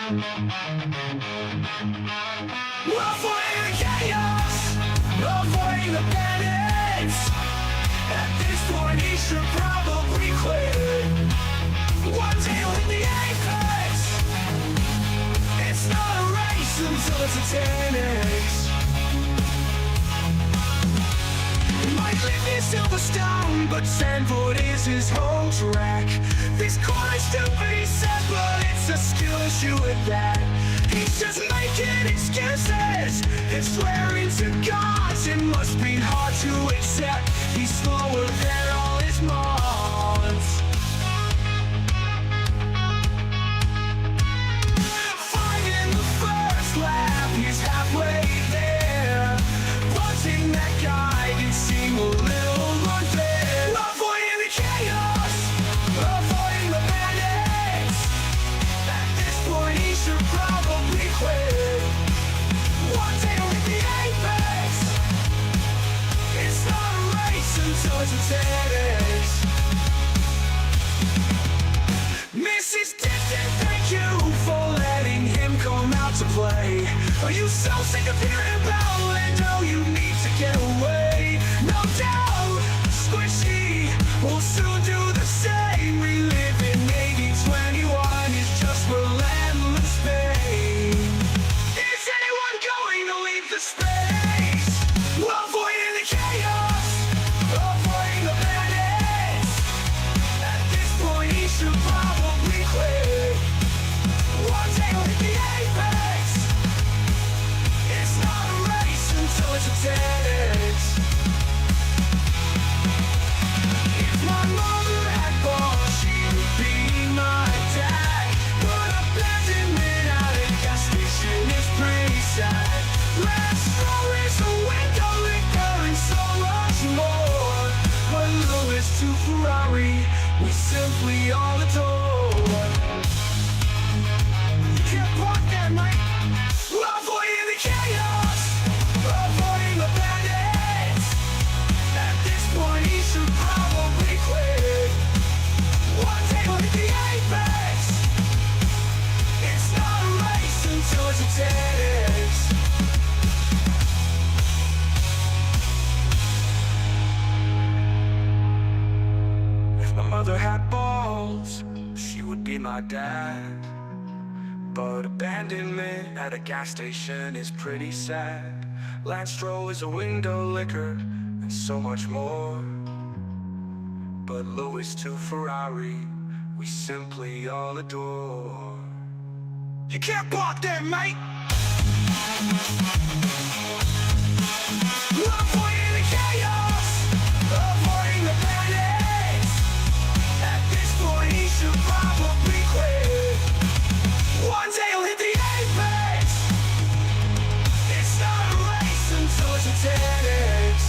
Avoiding the chaos, avoiding the bandits. At this point he should probably quit. One tail in the apex. It's not a race until it's a 10x. Might live near Silverstone, but Sandford is his home track. This corner's too big, he said, but it's a skill issue with that. He's just making excuses and swearing to gods. It must be hard to accept he's slower than all his mods. Finding the first lap, he's halfway there. Punching that guy can seem a little unfair. Avoiding the chaos, avoiding the bandits. At this point he should probably quit. One day he'll hit the apex. It's not a race until it's a 10x. Mrs. Distant, thank you for letting him come out to play. Are you so sick of hearing about Orlando? You need to get away. No doubt, Squishy will soon do the same. Reliving 80-21 is just relentless pain. Is anyone going to leave the space? Avoiding the chaos, avoiding the bandits. At this point he should probably quit. One day he'll hit the apex. It's not a race until it's a 10x. If my mother had balls, she would be my dad. But abandonment at a gas station is pretty sad. Last straw is a window liquor and so much more. But Lewis to Ferrari, we simply all adore. You can't park that, mate. Avoiding the chaos, avoiding the bandits. At this point he should probably quit. One day he'll hit the apex. It's not a race until it's a 10x. If my mother had balls, she would be my dad. But abandonment at a gas station is pretty sad. Lance Stroll is a window liquor and so much more. But Lewis to Ferrari, we simply all adore. You can't park there, mate. Avoiding the chaos, avoiding the bandits. At this point he should probably quit. One day he'll hit the apex. It's not a race until it's a 10x.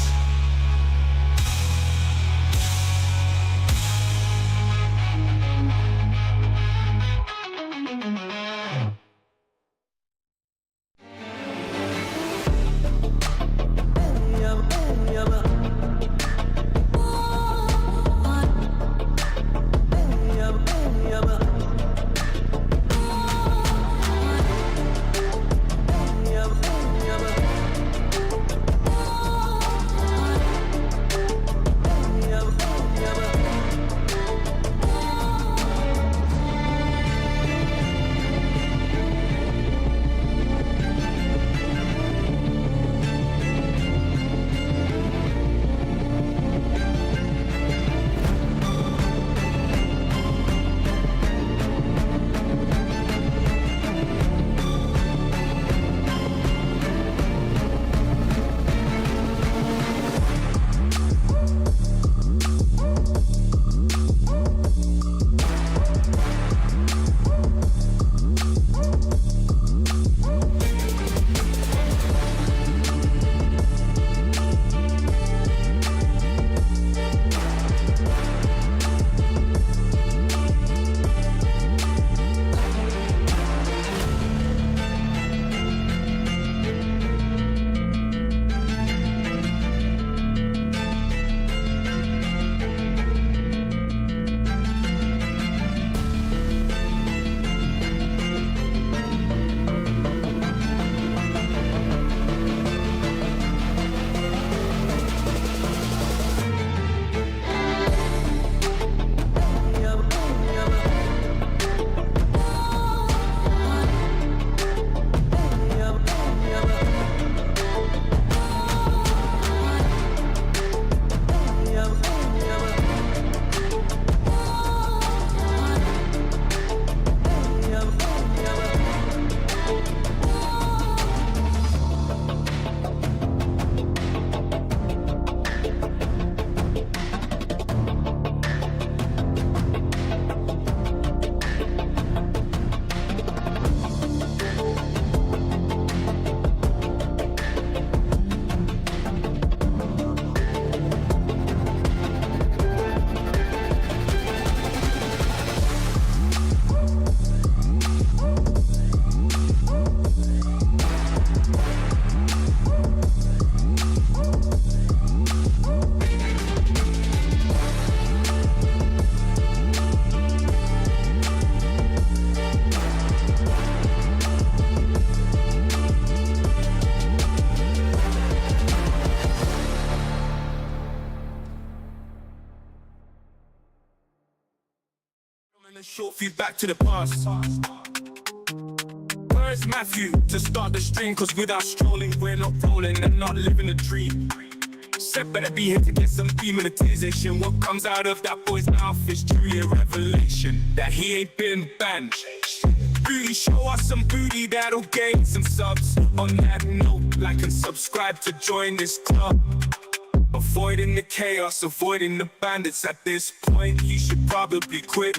Matthew back to the past. Where's Matthew to start the stream? Cause without strolling, we're not rolling and not living a dream. Seb better be here to get some demonetization. What comes out of that boy's mouth is truly a revelation that he ain't been banned. Booty, show us some booty that'll gain some subs. On that note, like and subscribe to join this club. Avoiding the chaos, avoiding the bandits. At this point, you should probably quit.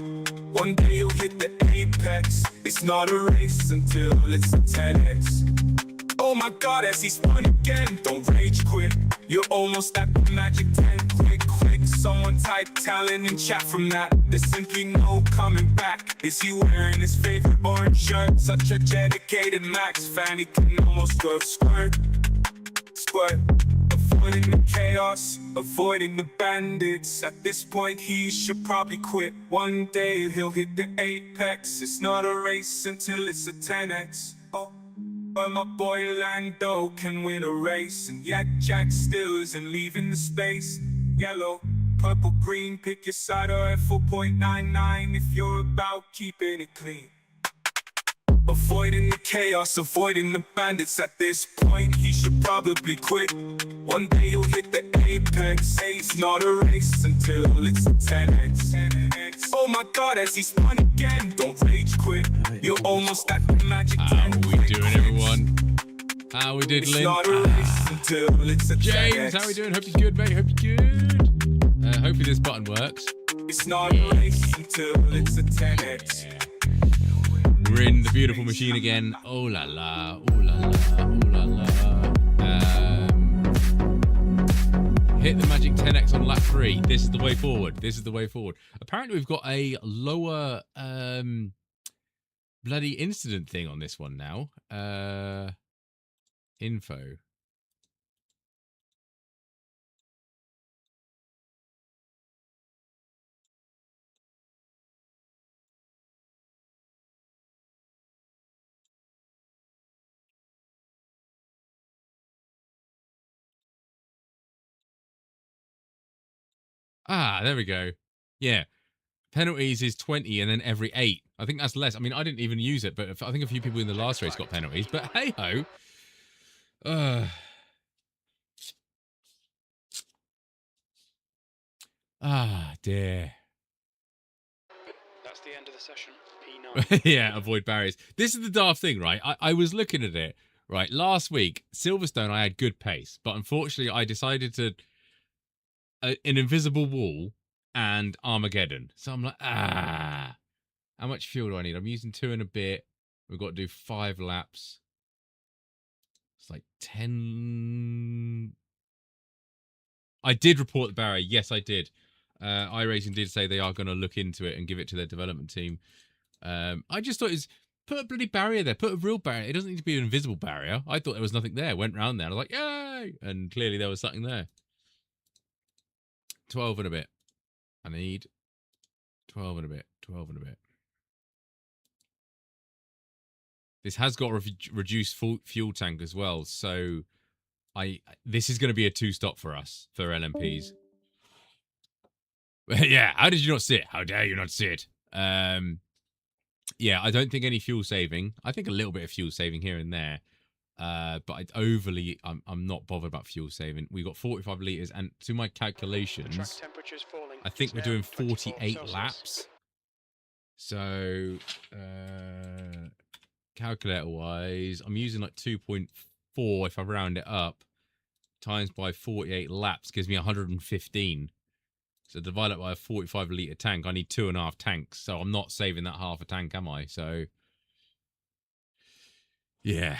One day you'll hit the apex. It's not a race until it's a 10x. Oh my god, as he spun again, don't rage quit. You're almost at the magic 10. Quick, someone type talent in chat from that. There's simply no coming back. Is he wearing his favorite orange shirt? Such a dedicated Max fan, he can almost go squirt. Avoiding the chaos, avoiding the bandits. At this point he should probably quit. One day he'll hit the apex. It's not a race until it's a 10x. Oh, but my boy Lando can win a race. And yet Jack still isn't leaving the space. Yellow, purple, green, pick your side or at 4.99 if you're about keeping it clean. Avoiding the chaos, avoiding the bandits. At this point he should probably quit. One day he'll hit the apex. It's not a race until it's a 10x. Oh my god, as he spun again, don't rage quit. You're almost at the magic 10. How we doing, everyone? How we did, Lynn? It's not a race until it's a 10x. James, how we doing? Hope you're good, mate. Hope you're good. Hopefully this button works. It's not a race until it's a 10x. Yeah. We're in the beautiful machine again. Oh la la, oh la la, oh la la. Hit the magic 10x on lap 3. This is the way forward. This is the way forward. Apparently we've got a lower bloody incident thing on this one now. Info. Ah, there we go. Yeah. Penalties is 20 and then every 8. I think that's less. I mean, I didn't even use it, but I think a few people in the last race got penalties. But hey-ho. Ah, dear. That's the end of the session. P9. Yeah, avoid barriers. This is the daft thing, right? I was looking at it, right? Last week, Silverstone, I had good pace. But unfortunately, I decided to... an invisible wall and Armageddon. So I'm like, how much fuel do I need? I'm using 2 and a bit. We've got to do 5 laps. It's like 10. I did report the barrier. Yes, I did. iRacing did say they are going to look into it and give it to their development team. I just thought it's put a bloody barrier there. Put a real barrier. It doesn't need to be an invisible barrier. I thought there was nothing there. Went round there. I was like, yay! And clearly there was something there. 12 and a bit. I need 12 and a bit. 12 and a bit. This has got a reduced fuel tank as well, so this is going to be a 2-stop for us for LMPs. Yeah, how did you not see it? How dare you not see it? Yeah, I don't think any fuel saving. I think a little bit of fuel saving here and there. But I'm not bothered about fuel saving. We got 45 litres, and to my calculations, I think we're doing 48 laps. So, calculator-wise, I'm using like 2.4 if I round it up, times by 48 laps gives me 115. So divide it by a 45 litre tank, I need 2.5 tanks. So I'm not saving that half a tank, am I? So, yeah.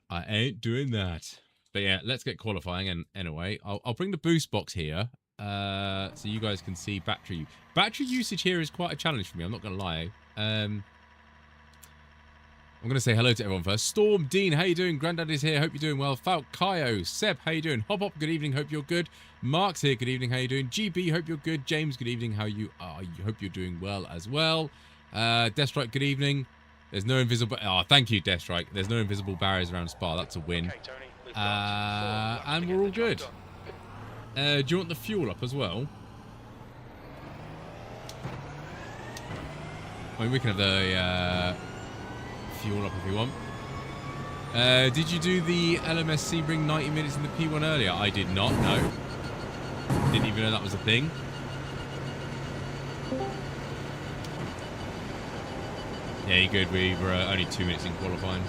I ain't doing that. But yeah, let's get qualifying. And anyway, I'll bring the boost box here so you guys can see battery. Battery usage here is quite a challenge for me. I'm not going to lie. I'm going to say hello to everyone first. Storm, Dean, how you doing? Grandad is here. Hope you're doing well. Falk, Kaio, Seb, how you doing? Hop Hop, good evening. Hope you're good. Mark's here. Good evening. How you doing? GB, hope you're good. James, good evening. How you are? Hope you're doing well as well. Deathstrike, good evening. There's no invisible... Oh, thank you, Deathstrike. There's no invisible barriers around Spa. That's a win. And we're all good. Do you want the fuel up as well? I mean, we can have the fuel up if you want. Did you do the LMSC bring 90 minutes in the P1 earlier? I did not, no. Didn't even know that was a thing. Yeah, you're good. We were only 2 minutes in qualifying.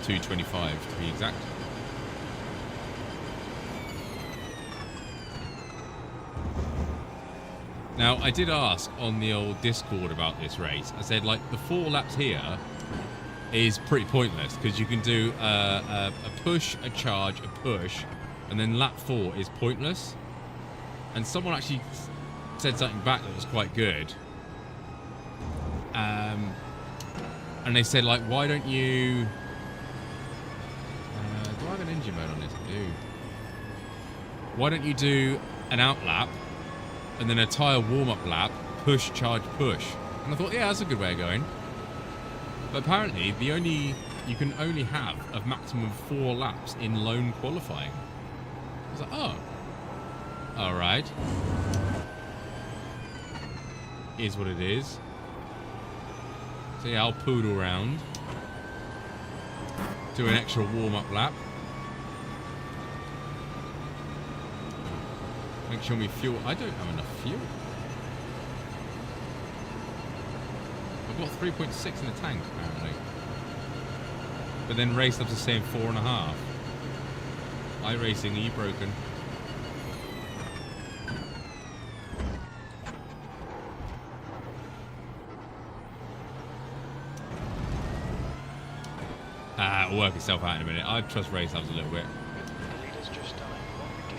2:25 to be exact. Now, I did ask on the old Discord about this race. I said, like, the 4 laps here is pretty pointless because you can do a push, a charge, a push, and then lap 4 is pointless. And someone actually said something back that was quite good. And they said, like, why don't you... do I have an engine mode on this? I do. Why don't you do an out lap and then a tyre warm-up lap, push, charge, push? And I thought, yeah, that's a good way of going. But apparently, you can only have a maximum of 4 laps in lone qualifying. I was like, oh. Alright. Is what it is. So yeah, I'll poodle around. Do an extra warm-up lap. Make sure we fuel. I don't have enough fuel. I've got 3.6 in the tank, apparently. But then race up to saying 4.5. iRacing, are you broken? It'll work itself out in a minute. I trust race ups a little bit. The leader's just done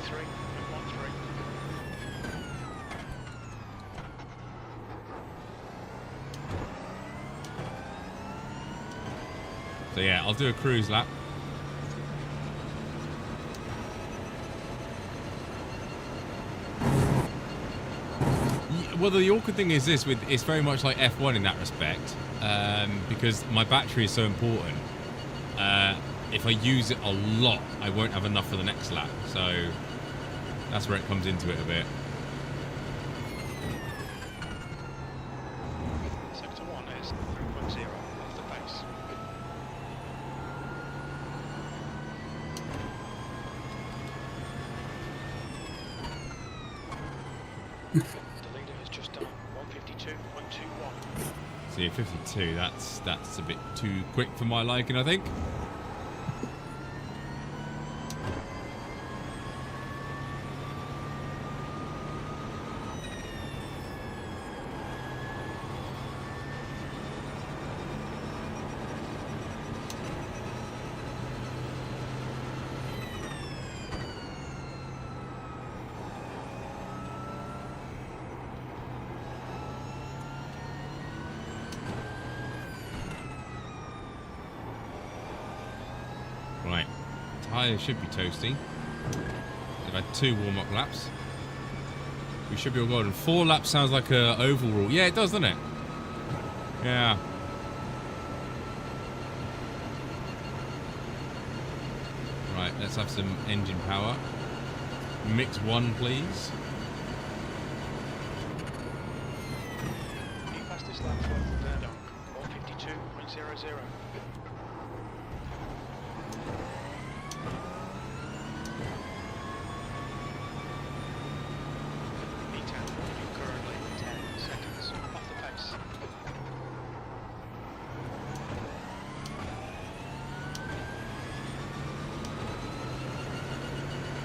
153.13. So yeah, I'll do a cruise lap. Well, the awkward thing is this: it's very much like F1 in that respect, because my battery is so important. If I use it a lot, I won't have enough for the next lap. So that's where it comes into it a bit. Sector 1 is 3.0 off the pace. The leader has just done 152.21. See, 52. That's a bit too quick for my liking, I think. Right, tyres should be toasty. They've had 2 warm-up laps. We should be all golden. 4 laps sounds like a oval rule. Yeah, it does, doesn't it? Yeah. Right, let's have some engine power. Mix 1, please. The fastest lap for Verdun, 152.00. Currently 10 seconds off the pace.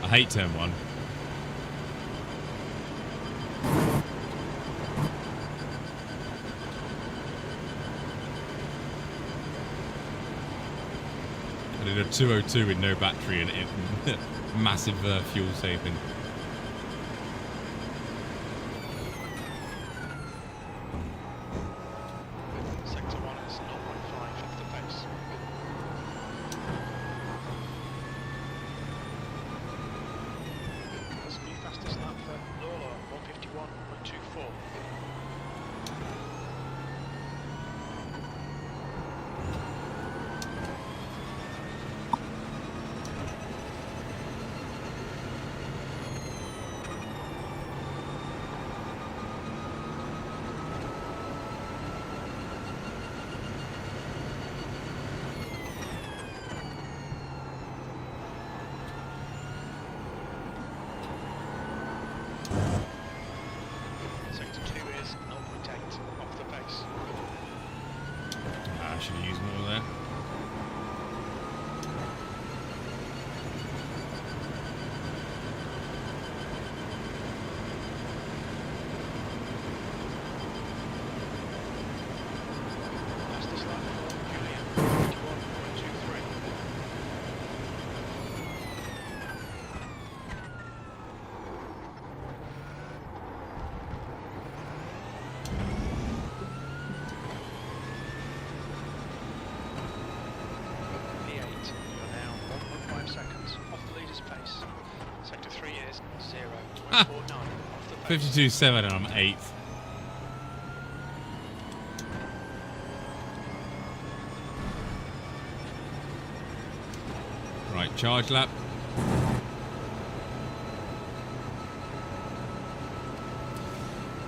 I hate turn 1. I did a 202 with no battery in it. Massive fuel saving. Sector 1 is 0.5 off the pace. That's the fastest lap for Lola, 151.24. I should have used more there. Fastest lap for Julian, 51.23. P8, you're now 1.5 seconds off the leader's pace. Sector 3 is 0.49 off the pace. 52.7 and I'm 8th. Right, charge lap.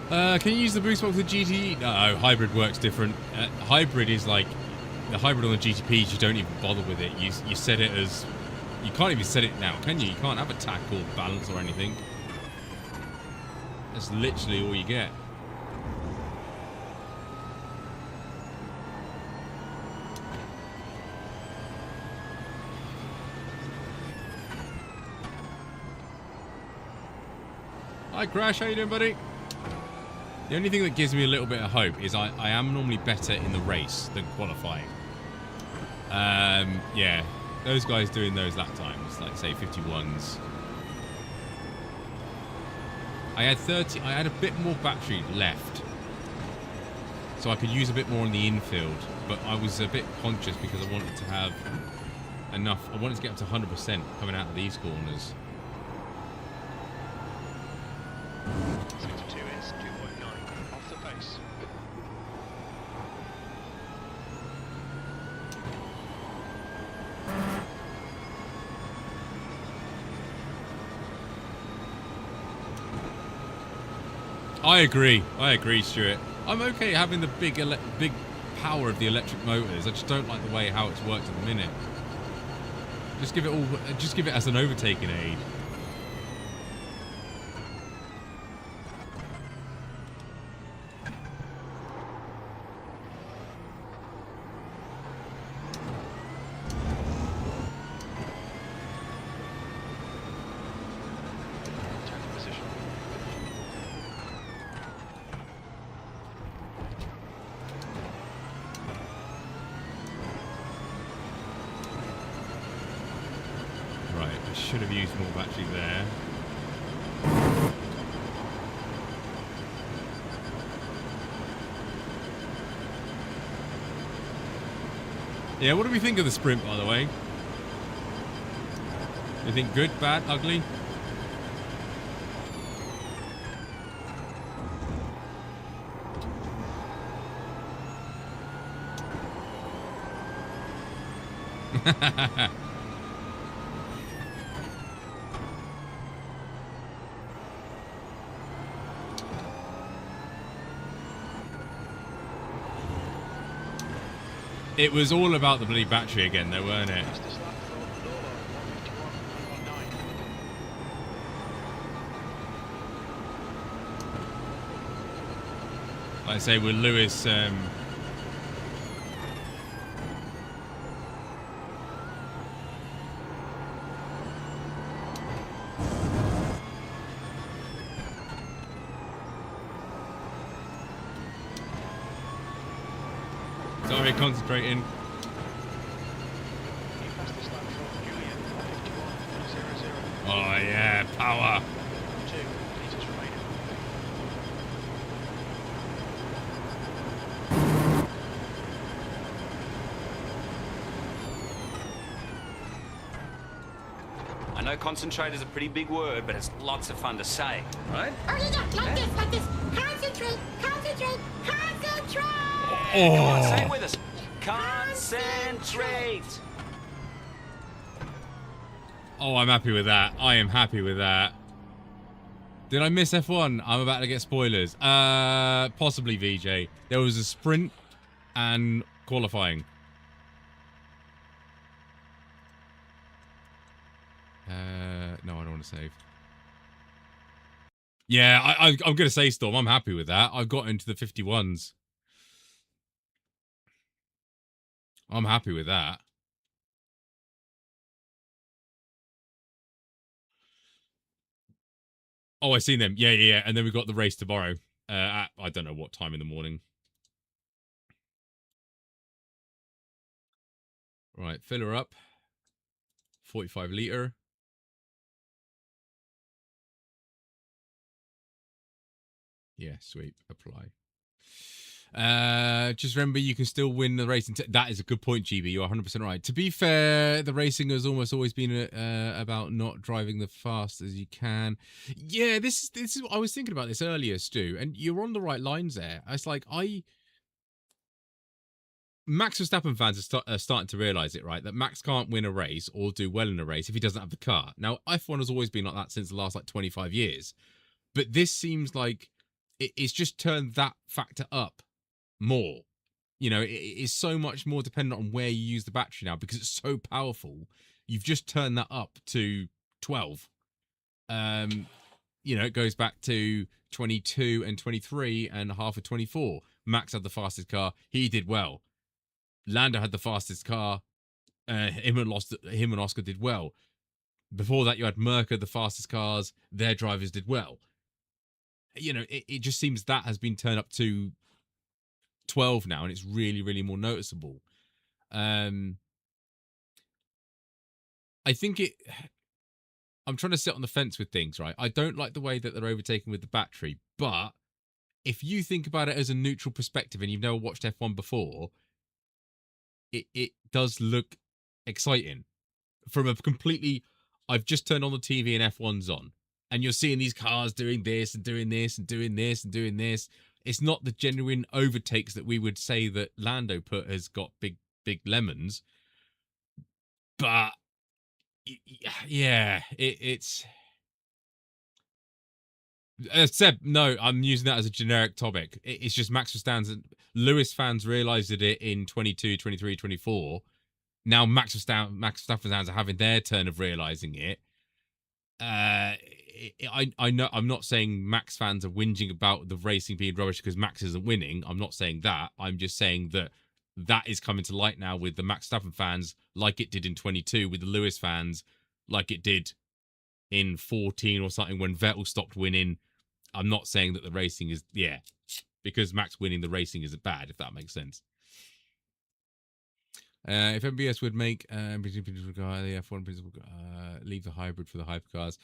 Can you use the boost box with the GT? No, hybrid works different. Hybrid is like the hybrid on the GTPs. You don't even bother with it. You set it as, you can't even set it now, can you? You can't have a tack or balance or anything. That's literally all you get. Hi Crash, how you doing, buddy? The only thing that gives me a little bit of hope is I am normally better in the race than qualifying. Yeah, those guys doing those lap times, like say 51s. I had a bit more battery left, so I could use a bit more in the infield, but I was a bit conscious because I wanted to have enough. I wanted to get up to 100% coming out of these corners. Sector 2 is 2.9 off the pace. I agree, Stuart. I'm okay having the big power of the electric motors. I just don't like the way how it's worked at the minute. Just give it as an overtaking aid. Should have used more battery there. Yeah, what do we think of the sprint, by the way? You think good, bad, ugly? It was all about the bloody battery again, though, weren't it? Fastest lap for Lola, 151.19. Like I say, with Lewis, sorry, concentrating. Fastest lap for Julian, 151.00. Oh yeah, power. 2 litres remaining. I know concentrate is a pretty big word, but it's lots of fun to say, right? Oh, yeah, like this. Concentrate, concentrate, concentrate! Come on, say it with us. Concentrate! Oh, I'm happy with that. I am happy with that. Did I miss F1? I'm about to get spoilers. Possibly, VJ. There was a sprint and qualifying. No, I don't want to save. Yeah, I'm going to say Storm. I'm happy with that. I've got into the 51s. I'm happy with that. Oh, I seen them. Yeah. And then we've got the race tomorrow. At I don't know what time in the morning. Right, fill her up. 45 litre. Yeah, sweet. Apply. Just remember, you can still win the race. That is a good point, GB. You're 100% right. To be fair, the racing has almost always been about not driving the fast as you can. Yeah, this is. I was thinking about this earlier, Stu, and you're on the right lines there. It's like Max Verstappen fans are starting to realize it, right? That Max can't win a race or do well in a race if he doesn't have the car. Now, F1 has always been like that since the last 25 years, but this seems like it's just turned that factor up more. You know, it is so much more dependent on where you use the battery now because it's so powerful. You've just turned that up to 12. It goes back to 22 and 23 and half of 24. Max had the fastest car. He did well. Lando had the fastest car. Him and Oscar did well. Before that, you had Merca, the fastest cars. Their drivers did well. It just seems that has been turned up to 12 now, and it's really, really more noticeable. I think I'm trying to sit on the fence with things, right? I don't like the way that they're overtaking with the battery, but if you think about it as a neutral perspective and you've never watched F1 before, it does look exciting. From a completely, I've just turned on the TV and F1's on, and you're seeing these cars doing this and doing this and doing this and doing this. It's not the genuine overtakes that we would say that Lando put has got big lemons, but yeah, it's. Seb, no, I'm using that as a generic topic. It's just Max Verstappen. Lewis fans realised it in 22, 23, 24. Now Max Verstappen fans are having their turn of realising it. I know I'm not saying Max fans are whinging about the racing being rubbish because Max isn't winning. I'm not saying that. I'm just saying that is coming to light now with the Max Verstappen fans, like it did in 22, with the Lewis fans, like it did in 14 or something when Vettel stopped winning. I'm not saying that the racing is, because Max winning the racing isn't bad, if that makes sense. If MBS would make the F1 principle leave the hybrid for the hypercars,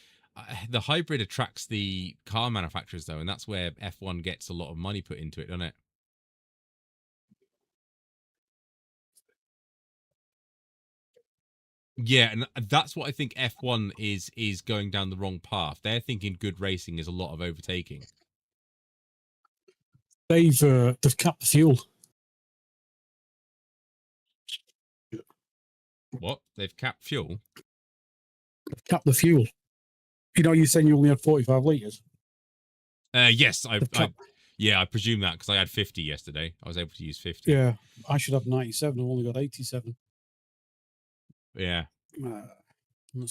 the hybrid attracts the car manufacturers though, and that's where F1 gets a lot of money put into it, doesn't it? Yeah, and that's what I think F1 is going down the wrong path. They're thinking good racing is a lot of overtaking. They've capped the fuel. What? They've capped fuel? They've capped the fuel. You're saying you only had 45 litres? Yes, I presume that because I had 50 yesterday. I was able to use 50. Yeah, I should have 97. I've only got 87. Yeah.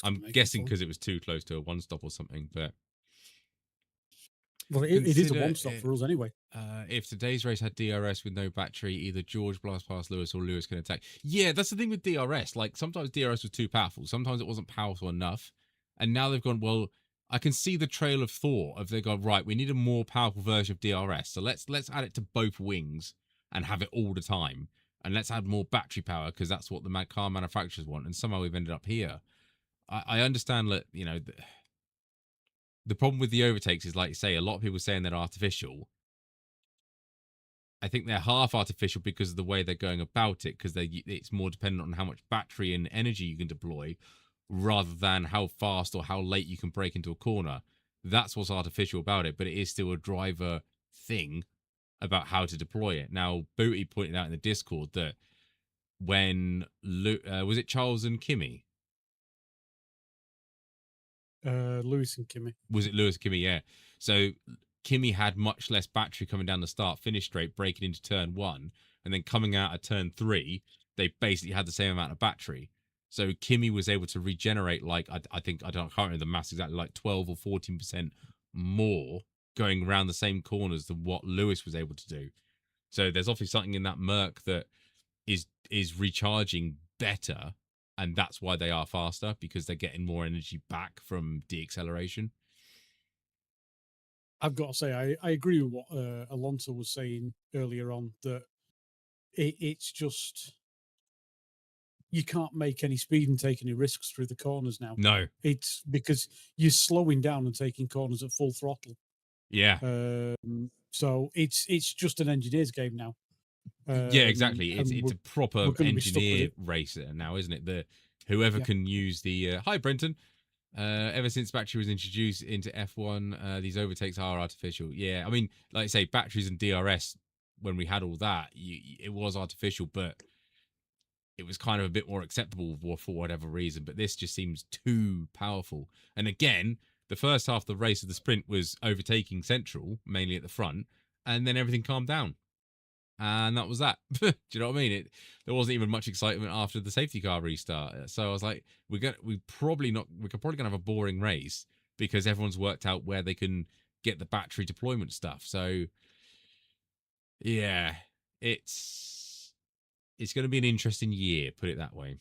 I'm guessing because it was too close to a one-stop or something, but... Well, it is a one-stop for us anyway. If today's race had DRS with no battery, either George blast past Lewis or Lewis can attack. Yeah, that's the thing with DRS. Like, sometimes DRS was too powerful. Sometimes it wasn't powerful enough. And now they've gone, well, I can see the trail of thought of they've gone, right, we need a more powerful version of DRS. So let's add it to both wings and have it all the time. And let's add more battery power because that's what the car manufacturers want. And somehow we've ended up here. I understand that, the problem with the overtakes is, like you say, a lot of people saying they're artificial. I think they're half artificial because of the way they're going about it, because it's more dependent on how much battery and energy you can deploy rather than how fast or how late you can break into a corner. That's what's artificial about it, but it is still a driver thing about how to deploy it. Now, Booty pointed out in the Discord that when was it Charles and Kimi? Lewis and Kimi. Was it Lewis and Kimi? Yeah. So Kimi had much less battery coming down the start, finish straight, breaking into turn 1, and then coming out at turn 3, they basically had the same amount of battery. So Kimi was able to regenerate, like, I can't remember the mass exactly, like 12 or 14% more going around the same corners than what Lewis was able to do. So there's obviously something in that Merc that is is recharging better, and that's why they are faster, because they're getting more energy back from deacceleration. I've got to say, I agree with what Alonso was saying earlier on, that it's just, you can't make any speed and take any risks through the corners now. No. It's because you're slowing down and taking corners at full throttle. Yeah. So it's just an engineer's game now. Yeah, exactly. It's a proper engineer it. race now, isn't it? Whoever can use the hi Brenton. Ever since battery was introduced into F1, these overtakes are artificial. Yeah, I mean, like I say, batteries and DRS, when we had all that, it was artificial, but it was kind of a bit more acceptable for whatever reason. But this just seems too powerful. And again, the first half of the race of the sprint was overtaking central, mainly at the front, and then everything calmed down. And that was that. Do you know what I mean? There wasn't even much excitement after the safety car restart. So I was like, we're probably gonna have a boring race, because everyone's worked out where they can get the battery deployment stuff. So yeah, it's going to be an interesting year, put it that way.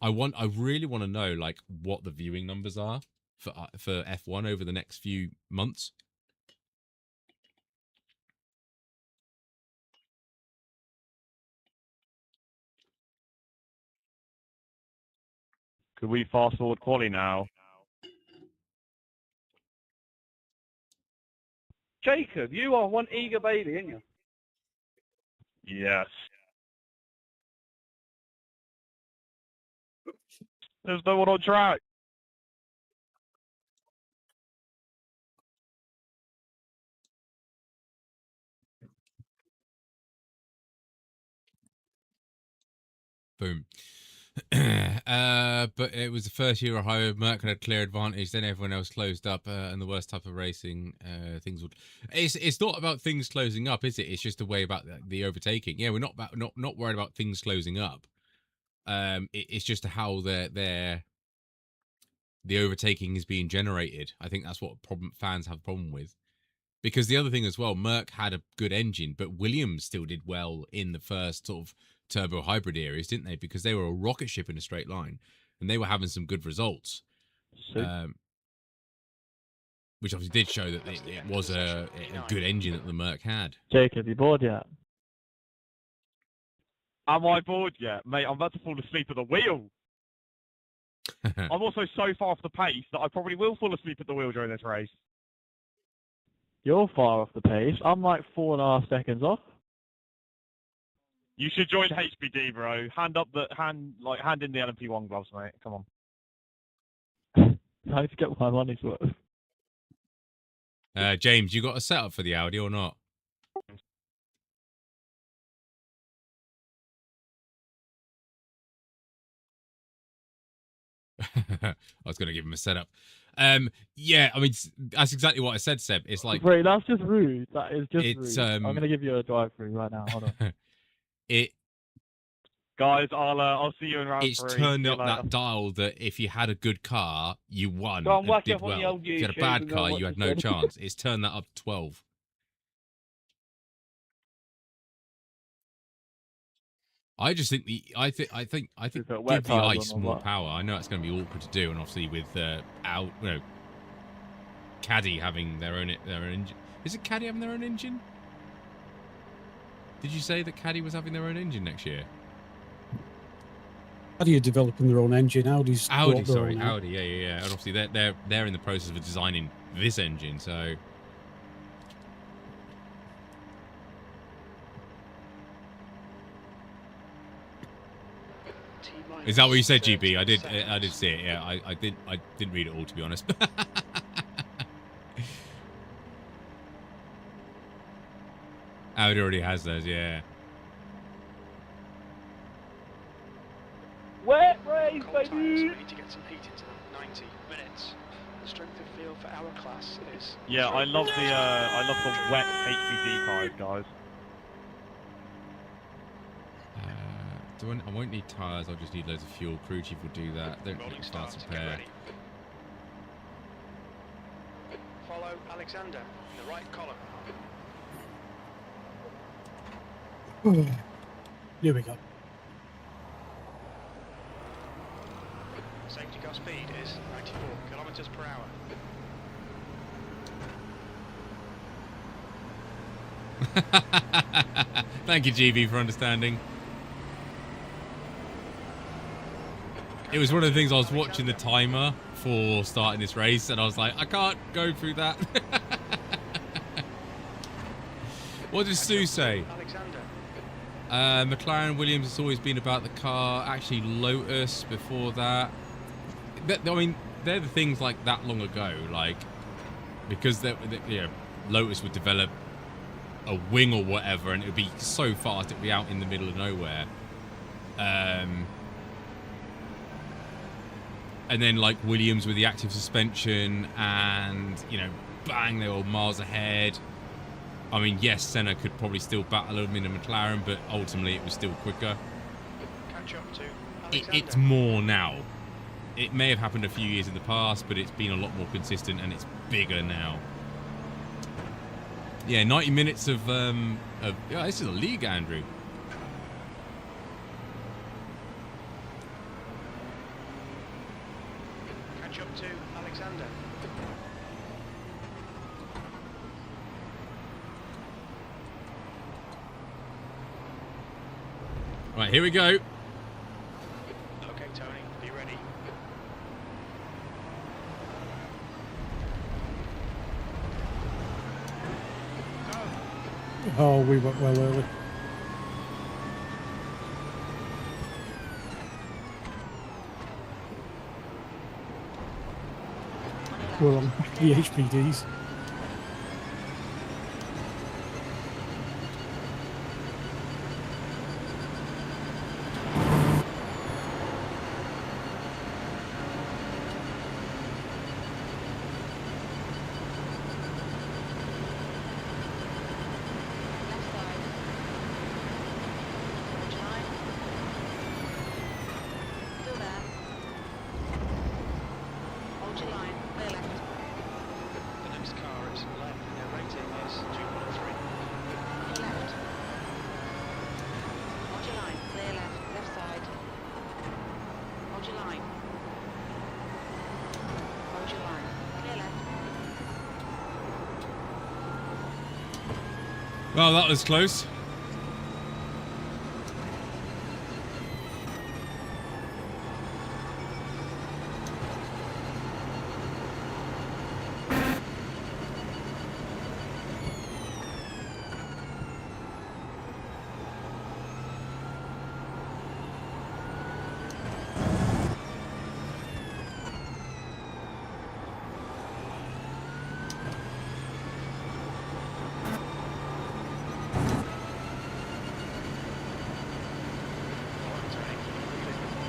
I really want to know like what the viewing numbers are for F1 over the next few months. Could we fast forward quali now? Jacob, you are one eager baby, aren't you? Yes. There's no one on track. Boom. But it was the first year of highway. Merck had a clear advantage. Then everyone else closed up, and the worst type of racing, things would. It's not about things closing up, is it? It's just a way about the overtaking. Yeah, we're not worried about things closing up. It's just how the overtaking is being generated. I think that's what fans have a problem with. Because the other thing as well, Merck had a good engine, but Williams still did well in the first sort of turbo hybrid areas, didn't they? Because they were a rocket ship in a straight line, and they were having some good results, which obviously did show that it was a good engine that the Merc had. Jacob, you bored yet? Am I bored yet? Mate, I'm about to fall asleep at the wheel. I'm also so far off the pace that I probably will fall asleep at the wheel during this race. You're far off the pace. I'm like 4.5 seconds off. You should join HBD, bro. Hand in the LMP1 gloves, mate. Come on. I need to get my money's worth. James, you got a setup for the Audi or not? I was going to give him a setup. Yeah, I mean, that's exactly what I said, Seb. It's like... Wait, that's just rude. That is just rude. I'm going to give you a drive-through right now. Hold on. Guys, I'll see you in round 3. It's turned up that dial that if you had a good car, you won. Go on, and whack did up on well. the old If you had a YouTube bad and car, watch you had the no film. chance. It's turned that up to 12. I just think I think give the ice more power. I know it's going to be awkward to do, and obviously with Caddy having their own engine. Is it Caddy having their own engine? Did you say that Caddy was having their own engine next year? Audi are developing their own engine. Audi, yeah. And obviously they're in the process of designing this engine, so. Is that what you said, GB? I did see it. Yeah, I didn't read it all, to be honest. Audi already has those, yeah. Wet race, baby! We need to get some heat into the 90 minutes. The strength of field for our class is... Yeah, I love the wet HBD tires, guys. I won't need tyres, I'll just need loads of fuel. Crew chief will do that. Don't need to start to repair. Follow Alexander in the right column. Here we go. Thank you, GB, for understanding. It was one of the things I was watching the timer for starting this race, and I was like, I can't go through that. What did Sue say? McLaren Williams has always been about the car. Actually, Lotus before that. I mean, they're the things like that long ago, like because Lotus would develop a wing or whatever, and it would be so fast it'd be out in the middle of nowhere. And then like Williams with the active suspension, and bang, they were miles ahead. I mean, yes, Senna could probably still battle him in a McLaren, but ultimately it was still quicker. Catch up to It's more now. It may have happened a few years in the past, but it's been a lot more consistent and it's bigger now. Yeah, 90 minutes of this is a league, Andrew. Catch up to Alexander. Right, here we go. Okay, Tony, be ready. Oh, we went well early. We're on the HPDs. The next car is left. Their rating is 2.3. Left. Hold your line. Clear left. Left side. Hold your line. Hold your line. Clear left. Well, that was close.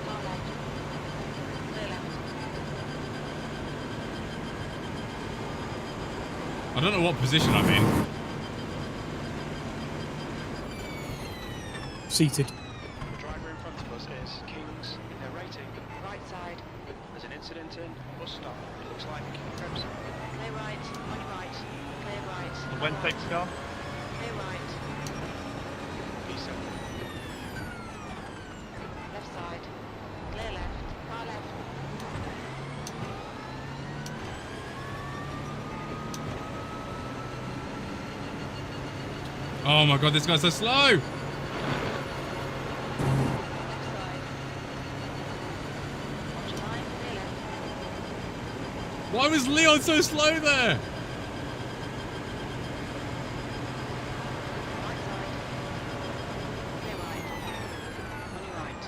Far left. Clear left. I don't know what position I'm in. Seated. The driver in front of us is Kings in their rating. Right side. There's an incident in bus stop. It looks like Krebs. Clear right. On your right. Clear right. The Wentex car. Clear right. P7. Left side. Clear left. Far left. Oh my god, this guy's so slow! Left side. Hold your line. Clear left. Why was Leon so slow there? Right side. Clear right. On your right.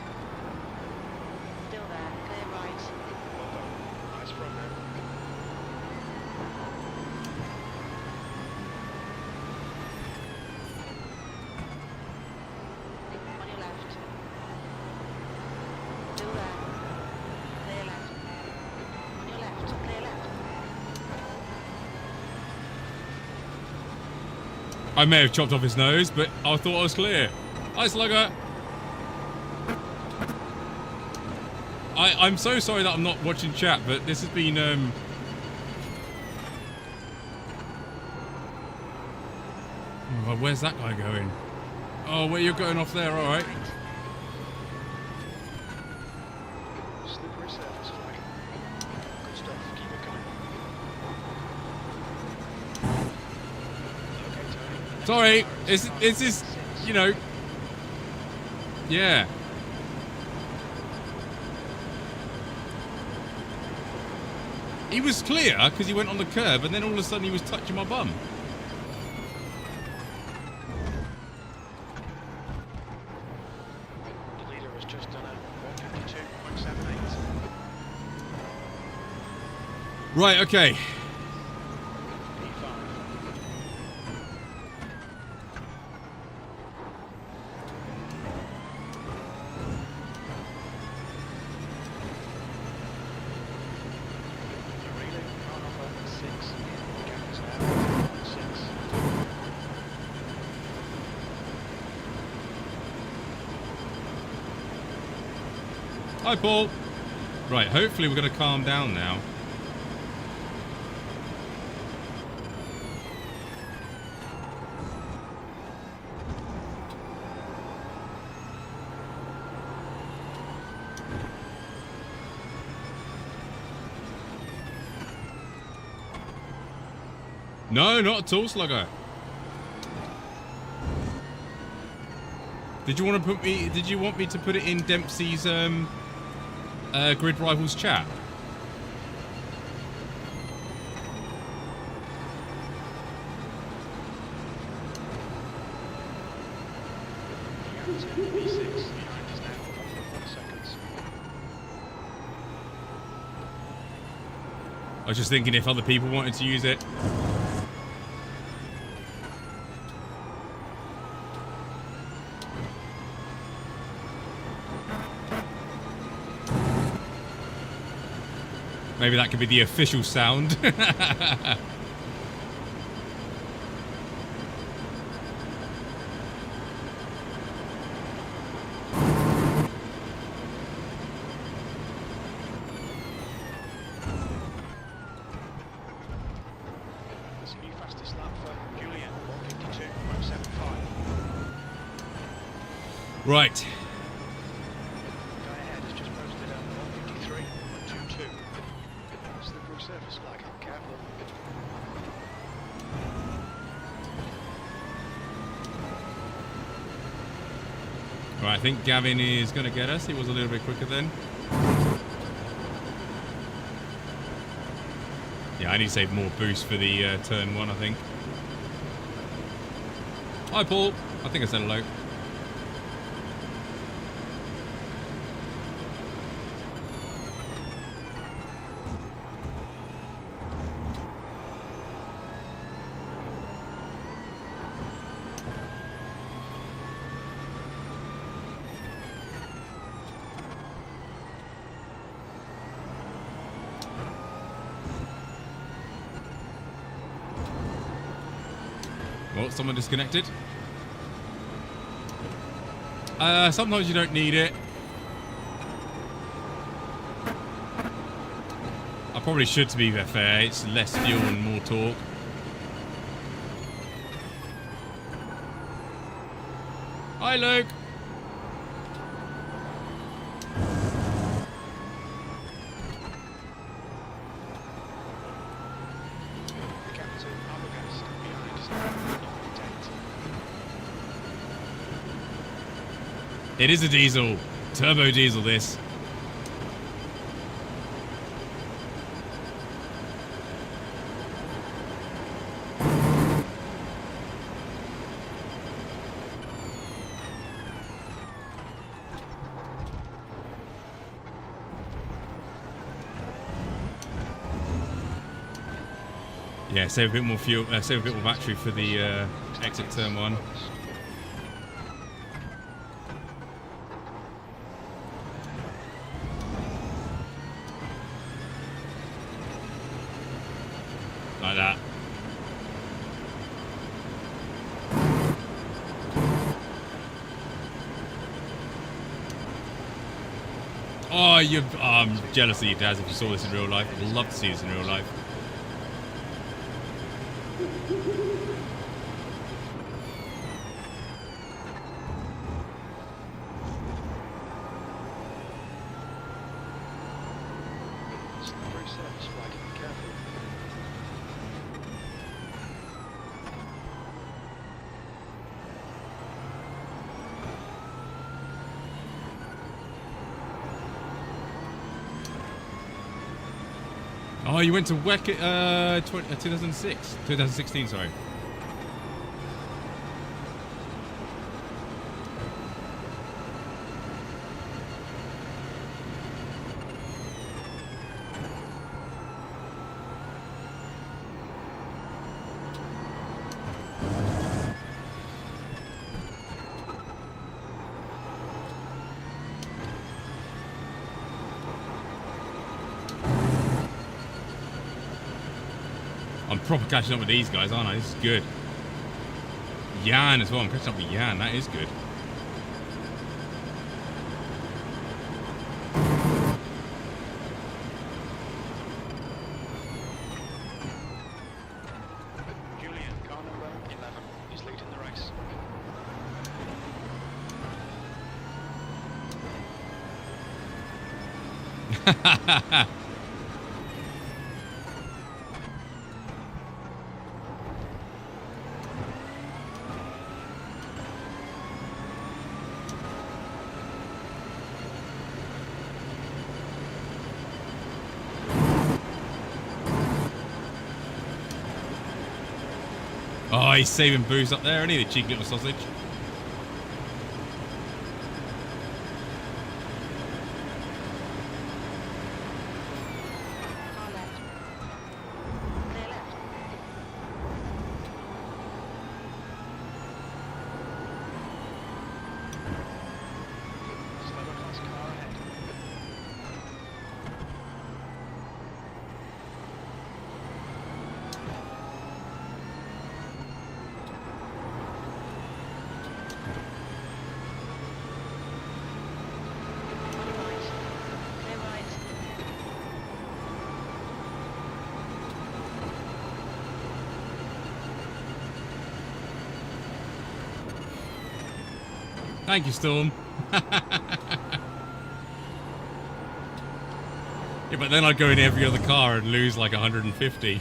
Still there. Clear right. Well done. Nice program. On your left. Still there. Clear left. On your left. Clear left. I may have chopped off his nose, but I thought I was clear. Hi, Slugger. I'm so sorry that I'm not watching chat, but this has been oh, where's that guy going? Oh, where you're going off there, alright. Slippery surface flag. Good stuff. Keep it coming. Okay, Tony. Sorry, it's just, you know, yeah. He was clear because he went on the curb, and then all of a sudden he was touching my bum. The leader has just done a 152.78. Right, okay. P5. The relay can't offer 6. Gap is now 6. Hi, Paul. Right, hopefully we're going to calm down now. No, not at all, Slugger. Did you want to put me? Did you want me to put it in Dempsey's Grid Rivals chat? P6 behind is now 1.1 seconds. I was just thinking if other people wanted to use it. Maybe that could be the official sound. That's a new fastest lap for Julian, 152.75. Right. Guy ahead has just posted a 153.22. Slippery surface flag, careful. Right, I think Gavin is going to get us. He was a little bit quicker then. Yeah, I need to save more boost for the turn 1, I think. Hi, Paul. I think I said hello. Well, someone disconnected. Sometimes you don't need it. I probably should, to be fair. It's less fuel and more torque. Hi, Luke. The gap to Arbogast behind is now 0.8. It is a diesel. Turbo diesel, this. Yeah, save a bit more fuel, save a bit more battery for the exit turn 1. Like that. Oh, I'm jealous of you, Daz, if you saw this in real life. I'd love to see this in real life. Slippery surface flag, careful. Oh, you went to WEC 2006, 2016. Sorry. I'm proper catching up with these guys, aren't I? This is good. Jan as well. I'm catching up with Jan. That is good. Julian, car number 11, is leading the race. Oh, he's saving booze up there, isn't he? The cheeky little sausage. Car left. Clear left. Slower class car ahead. On your right. Clear right. Thank you, Storm. Yeah, but then I'd go in every other car and lose like 150.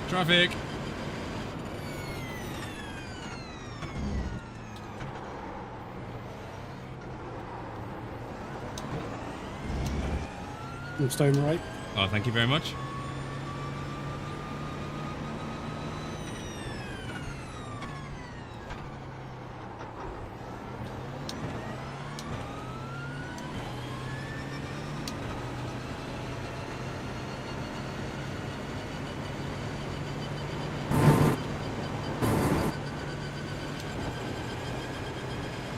Traffic. I'm staying right. Oh, thank you very much.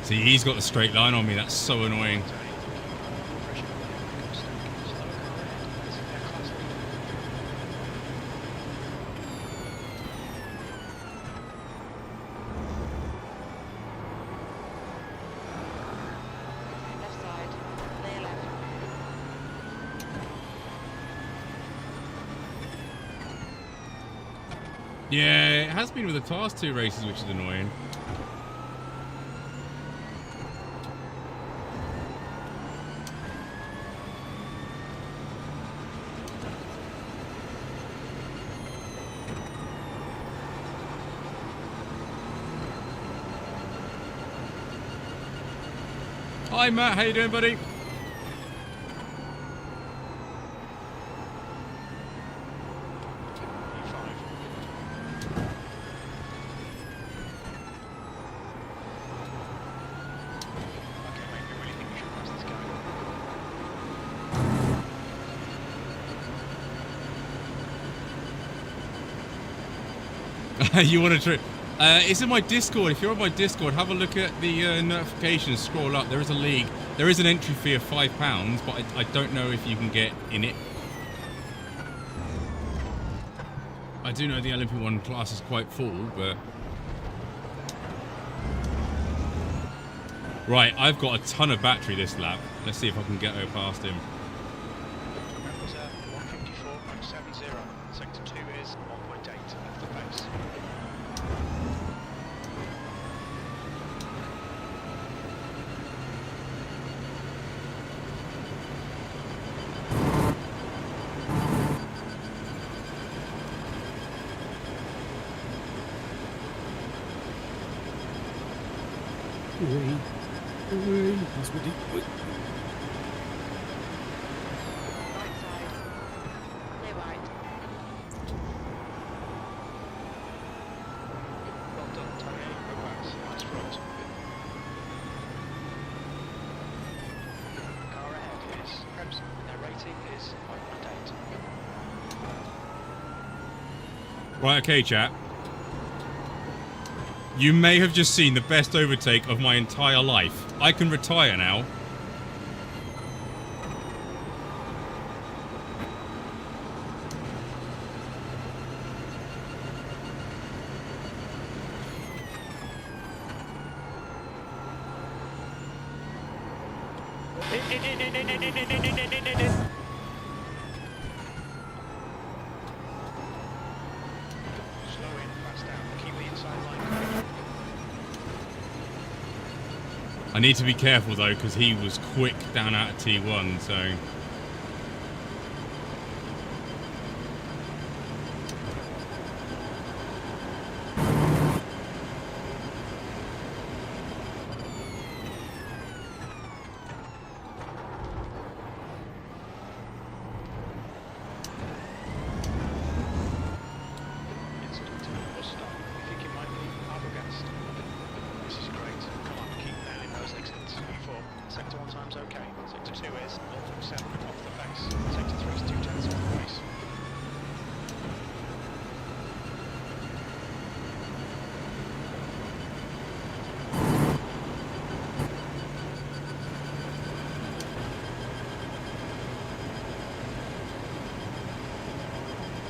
See, he's got the straight line on me. That's so annoying. Pressure on the mistake. Slower car ahead. It's their class leader. Left side. Clear left. Yeah, it has been with the Class 2 races, which is annoying. Hi Matt, how you doing, buddy? Okay, mate, we really think we should pass this guy. You want to try? It's in my Discord. If you're on my Discord, have a look at the notifications. Scroll up. There is a league. There is an entry fee of £5, but I don't know if you can get in it. I do know the LMP1 class is quite full, but right, I've got a ton of battery this lap. Let's see if I can get over past him. Members are 154.70. Sector 2 is 1.8 of the pace. That's what it, Right side. Clear right. Well done, Tony. Go back. Nice front. Car ahead is Crimson. Their rating is 5.8. Right, okay, chat. You may have just seen the best overtake of my entire life. I can retire now. Slow in, fast down. Keep the inside line. I need to be careful though, because he was quick down out of T1, so... Incident. Bus stop. We think it might be Arbogast. This is great. Come on, keep nailing those exits. U4. Sector 1 time's okay. Sector 2 is 0.7 off the pace. Sector 3 is 2/10 off the pace.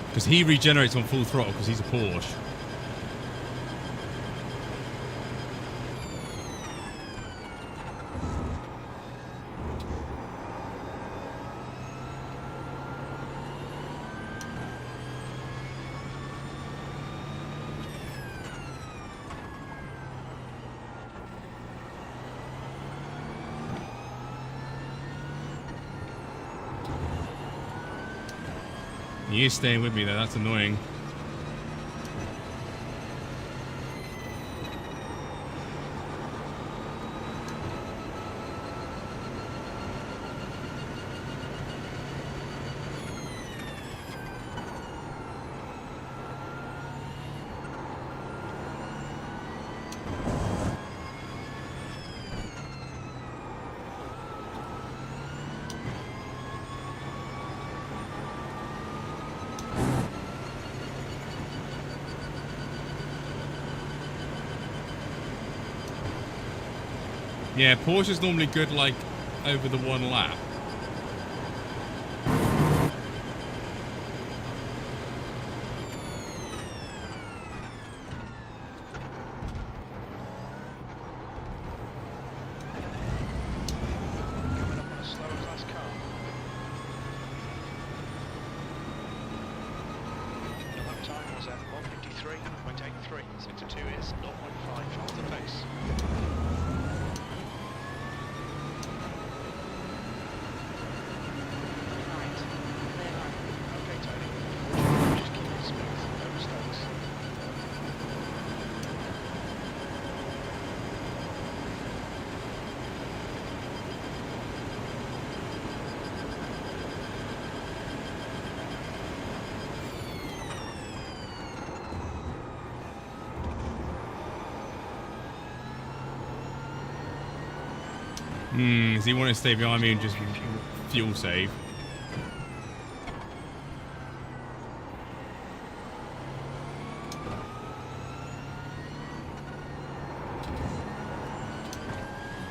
Because he regenerates on full throttle because he's a Porsche. He is staying with me though, that's annoying. Yeah, Porsche's normally good, like, over the one lap. Coming up on a slower class car. The lap time was at 1:53.83. Sector 2 is 0.5 off the pace. Right. Clear right. Okay, Tony. Just keep it smooth. No mistakes. Does he want to stay behind me and just fuel save?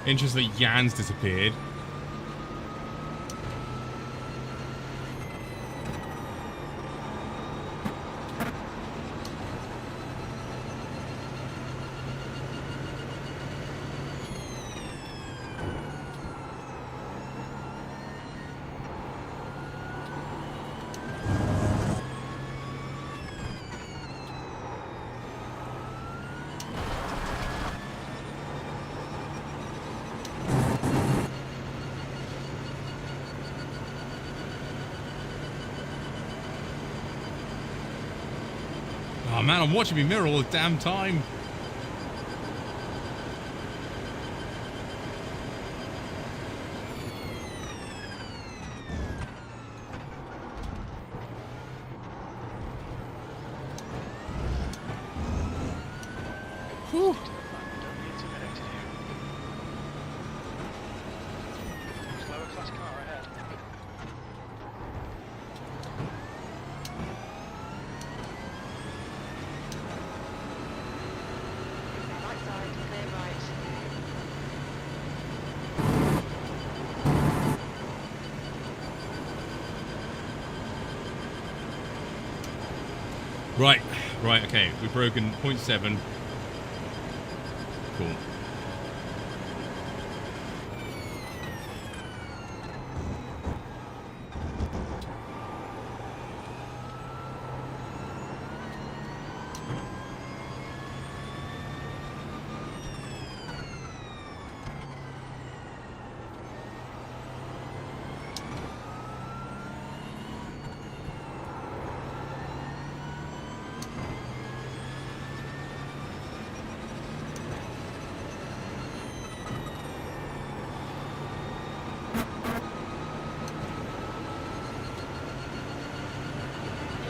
Interesting that Jan's disappeared. Oh man, I'm watching me mirror all the damn time. Whew. Stick to the plan. Don't be intimidated here. Slower class car ahead. Right side, clear right. Right, okay. We've broken 0.7. Cool. Your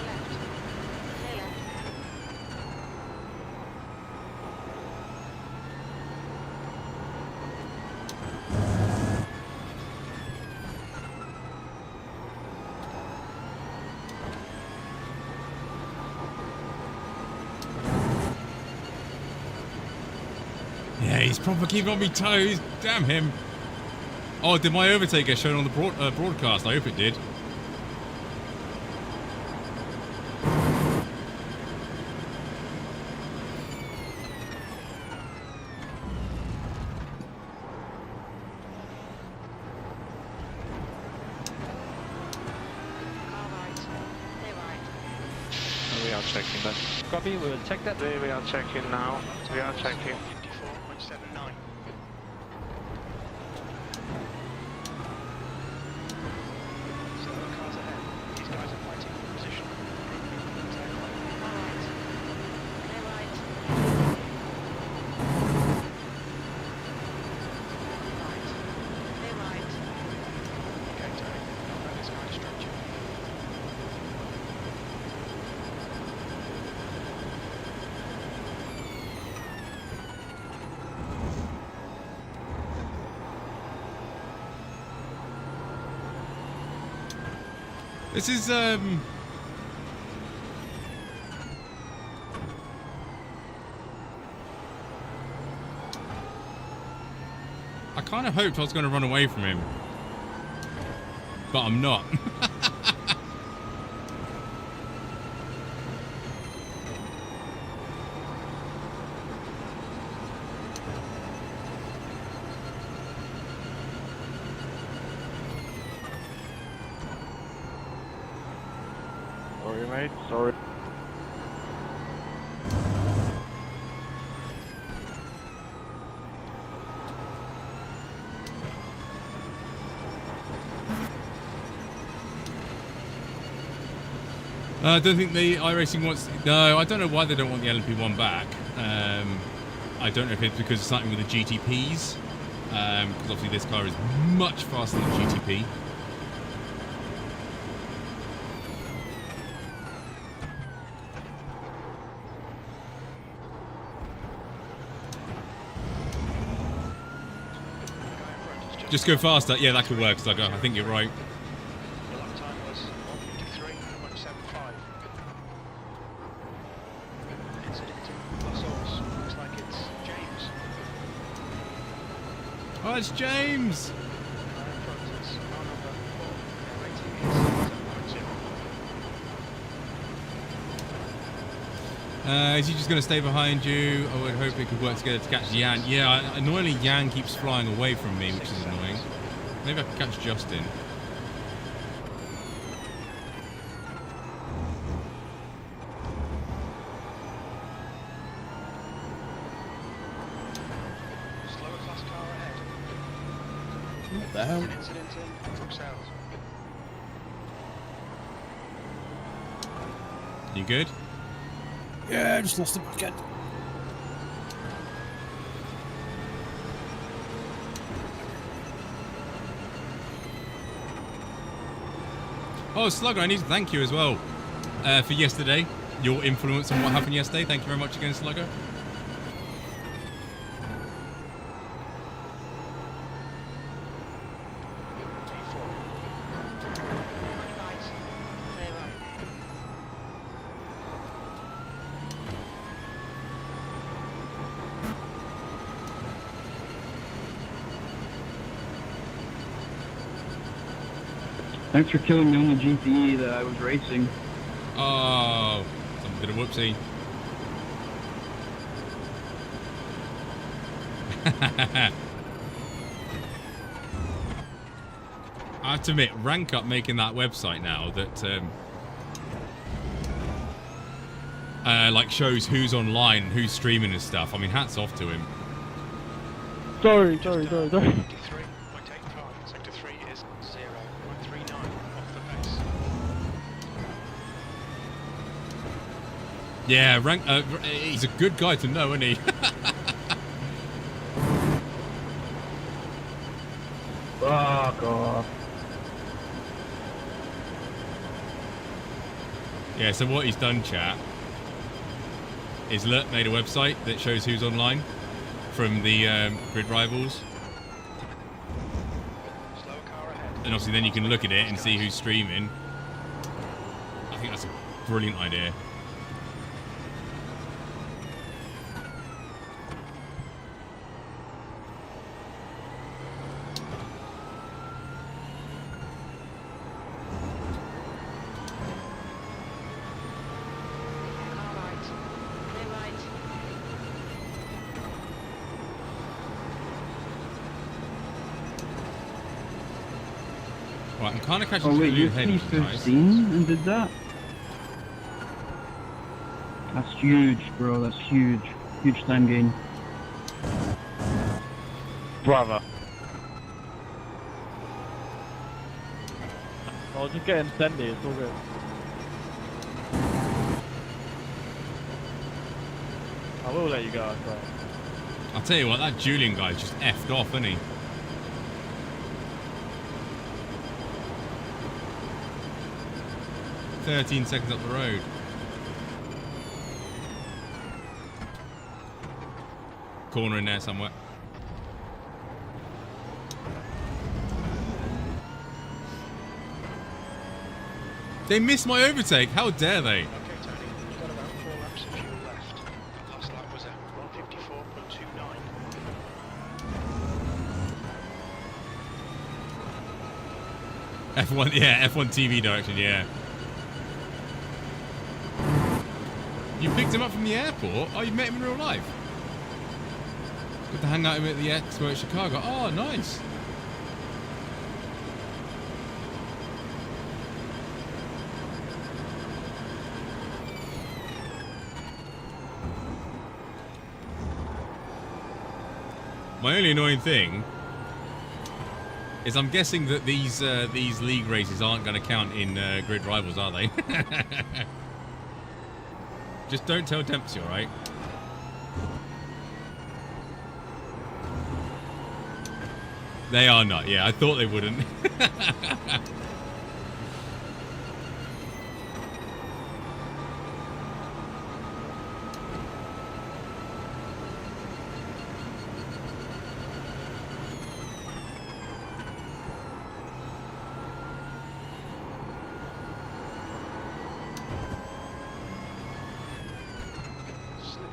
left. Clear left. Yeah, he's proper keeping on me toes. Damn him. Oh, did my overtake get shown on the broadcast? I hope it did. Car right. Clear right. We are checking that. Copy, we'll check that. We are checking now. We are checking. 54.79. Slower cars ahead. These guys are fighting for position. Stay quiet. Car right. Clear right. Right. Clear right. Okay, Tony. Don't let this guy distract you. This is I kind of hoped I was going to run away from him, but I'm not. Sorry, mate. Sorry. I don't think the iRacing wants. No, I don't know why they don't want the LMP1 back. I don't know if it's because it's something with the GTPs. Because obviously this car is much faster than the GTP. Just go faster. Yeah, that could work. Cause I think you're right. Your lap time was 1:53.75. Incident to La Source. Looks like it's James. Oh, it's James. Car in front is car number 4. Their rating is 7.0. Is he just going to stay behind you? I would hope it could work together to catch Jan. Yeah, annoyingly Jan keeps flying away from me, which is annoying. Maybe I can catch Justin. Slower class car ahead. What the hell? An incident in Bruxelles. You good? Yeah, I just lost the back end. Oh, Slugger, I need to thank you as well for yesterday. Your influence on what happened yesterday. Thank you very much again, Slugger. Thanks for killing the only GPE that I was racing. Oh, someone did a whoopsie. I have to admit, Rank Up making that website now that like shows who's online, who's streaming and stuff. I mean, hats off to him. Sorry. 53.85. Sector 3 is 0.39 off the pace. Yeah, he's a good guy to know, isn't he? Fuck off. Yeah, so what he's done, chat, is made a website that shows who's online from the grid rivals. Slow car ahead. And obviously then you can look at it and see who's streaming. I think that's a brilliant idea. Car right. Clear right. Right, I'm kind of catching Oh some wait, blue you're head, guys. P15 and did that? That's huge, bro. That's huge. Huge time gain. Brother. I'll just get him Sendy, it's all good. I will let you go, I swear. I'll tell you what, that Julian guy's just effed off, isn't he? "13 seconds up the road." Corner in there somewhere. They missed my overtake. How dare they? Okay, Tony, you've got about 4 laps of fuel left. Last lap was at 154.29. F1, yeah, F1 TV direction, yeah. You picked him up from the airport? Oh, you met him in real life? Got to hang out with him at the Expo at Chicago. Oh, nice. My only annoying thing is I'm guessing that these league races aren't going to count in grid rivals, are they? Just don't tell Dempsey, all right? They are not. Yeah, I thought they wouldn't.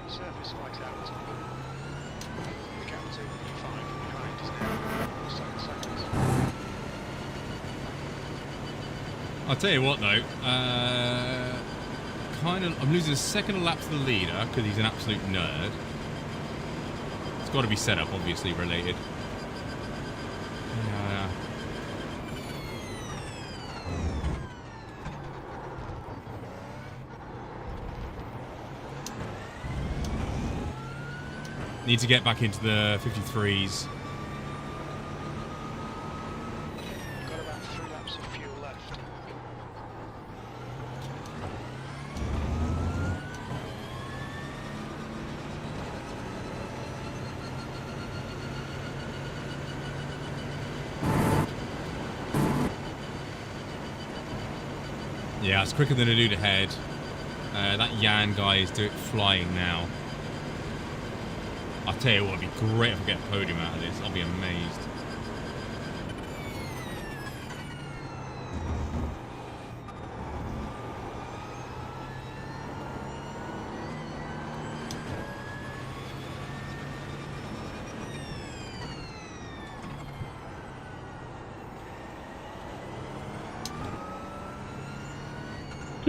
Surface light out. The gap to P5 behind is now 7 seconds. I'll tell you what, though. I'm losing a second a lap to the leader because he's an absolute nerd. It's got to be setup, obviously, related. Yeah. Need to get back into the 53s. You've got about 3 laps of fuel left. Yeah, it's quicker than a dude ahead. That Jan guy is flying now. I'll tell you what, it'd be great if we get a podium out of this. I'll be amazed.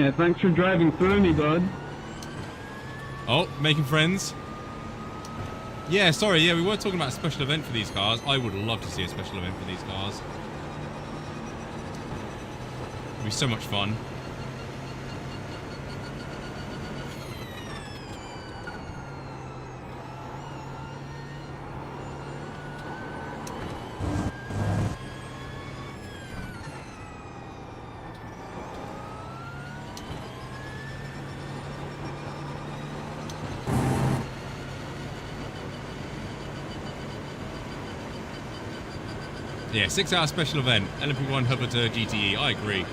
Yeah, thanks for driving through me, bud. Oh, making friends. Yeah, sorry, yeah, we were talking about a special event for these cars. I would love to see a special event for these cars. It'd be so much fun. Yeah, 6-hour special event. LMP1 Hubbard GTE. I agree.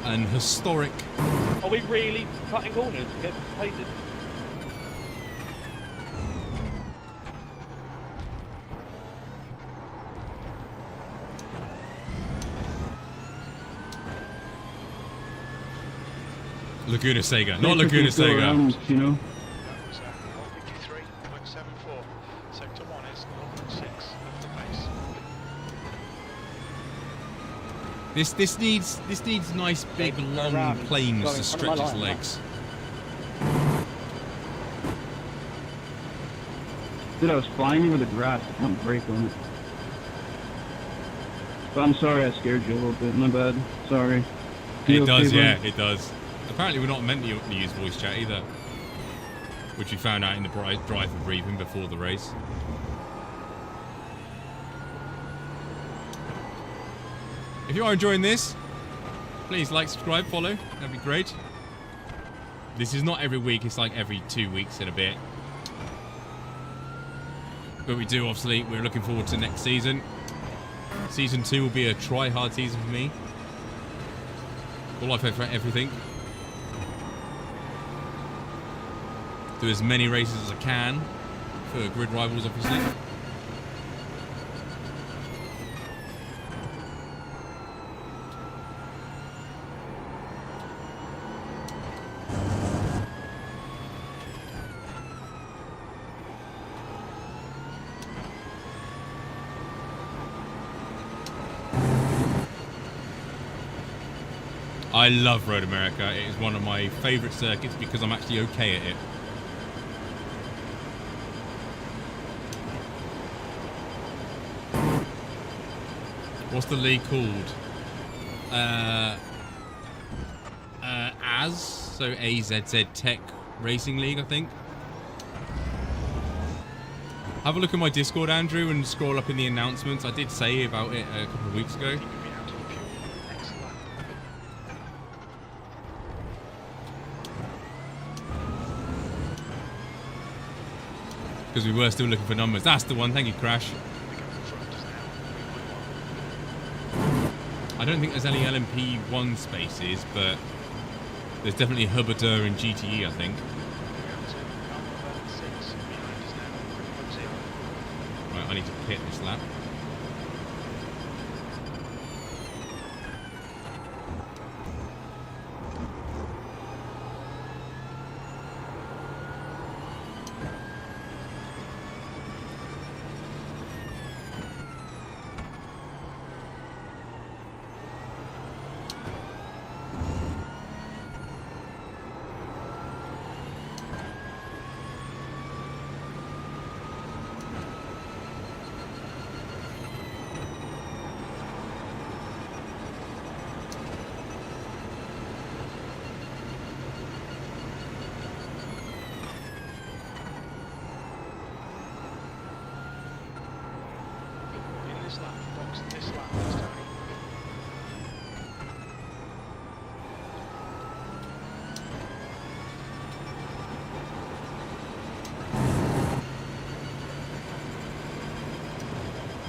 An historic. Are we really cutting corners to get painted? Laguna Sega, not Laguna Sega. Around, you know. That was 153.74. Sector 1 is 0.6 of the pace. This needs nice big long planes to stretch its legs. Dude, I was flying over the grass. I can't brake on it. But I'm sorry I scared you a little bit. My bad. Sorry. It does, yeah, it does. Apparently we're not meant to use voice chat either, which we found out in the driver briefing before the race. If you are enjoying this, please like, subscribe, follow. That'd be great. This is not every week, it's like every 2 weeks and a bit. But we do, obviously, we're looking forward to next season. Season 2 will be a try-hard season for me. All I've had for everything. Do as many races as I can for grid rivals, obviously. I love Road America. It is one of my favourite circuits because I'm actually okay at it. What's the league called? AZZ, so AZZ Tech Racing League, I think. Have a look at my Discord, Andrew, and scroll up in the announcements. I did say about it a couple of weeks ago. Because we were still looking for numbers. That's the one. Thank you, Crash. I don't think there's any LMP1 spaces, but there's definitely Hubberter and GTE, I think. Right, I need to pit this lap.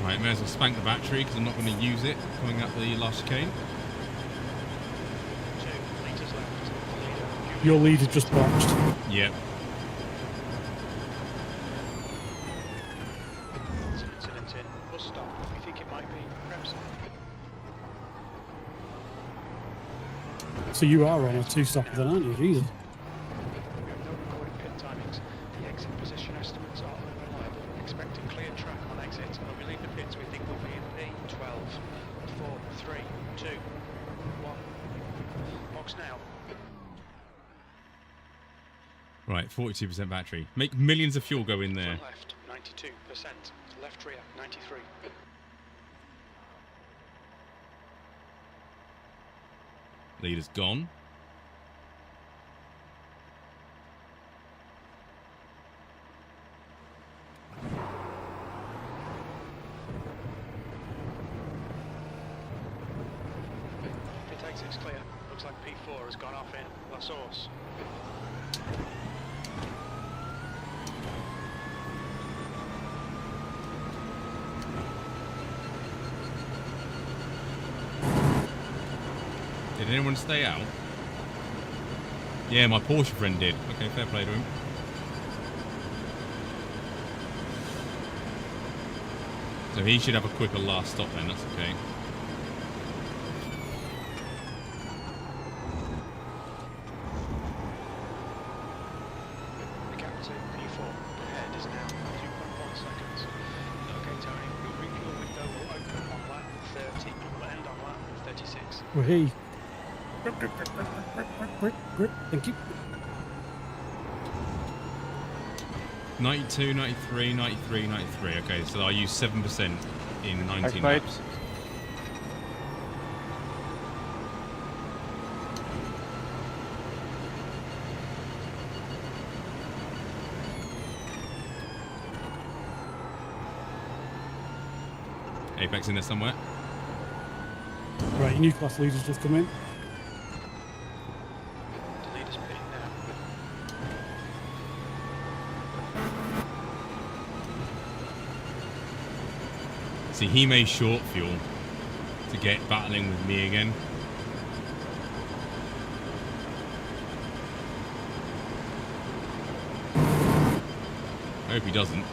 Right, may as well spank the battery because I'm not going to use it coming up the last chicane. Your leader just boxed. Yep. So you are on a two-stopper then, aren't you? Jesus. We have no recorded pit timings. The exit position estimates are unreliable. Expect a clear track on exit. When we leave the pits, we think we'll be in P12. 4, 3, 2, 1. Box now. Right, 42% battery. Make millions of fuel go in there. Front left, 92%. Left rear, 93. Leader's gone. Pit exit's clear. Looks like P4 has gone off in La Source. Did anyone stay out? Yeah, my Porsche friend did. Okay, fair play to him. So he should have a quicker last stop then, that's okay. The gap to P4 ahead is now 2.1 seconds. Okay, Tony, your refuel window will open on lap 30 and will end on lap 36. Well, hey. Thank you. 92, 93, 93, 93. Okay, so I used 7% in 19 Thanks, mate. laps. Apex in there somewhere. Right, your new class leaders just come in. The leader's pitting now. See, he may short fuel to get battling with me again. I hope he doesn't.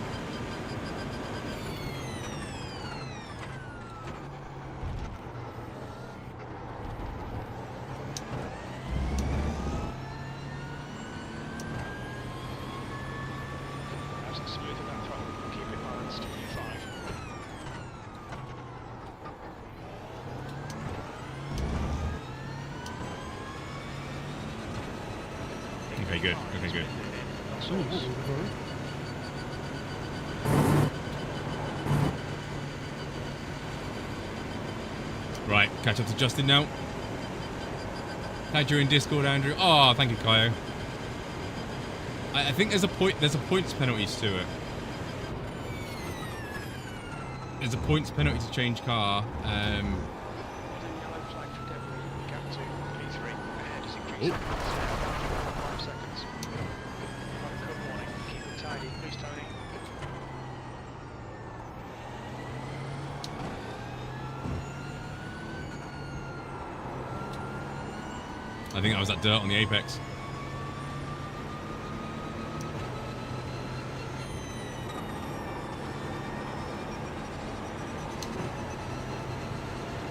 Nice and smooth with that throttle. Keep it balanced. E5. Okay, good. Okay, good. Right, catch up to Justin now. Glad you're in Discord, Andrew. Oh, thank you, Kaio. I think there's a points penalties to it. There's a points penalty to change car. Yellow flag for debris. Gap to P3. Ahead is increasing. 5 seconds. Got a cut warning. Keep it tidy. Please, Tony. I think that was that dirt on the apex.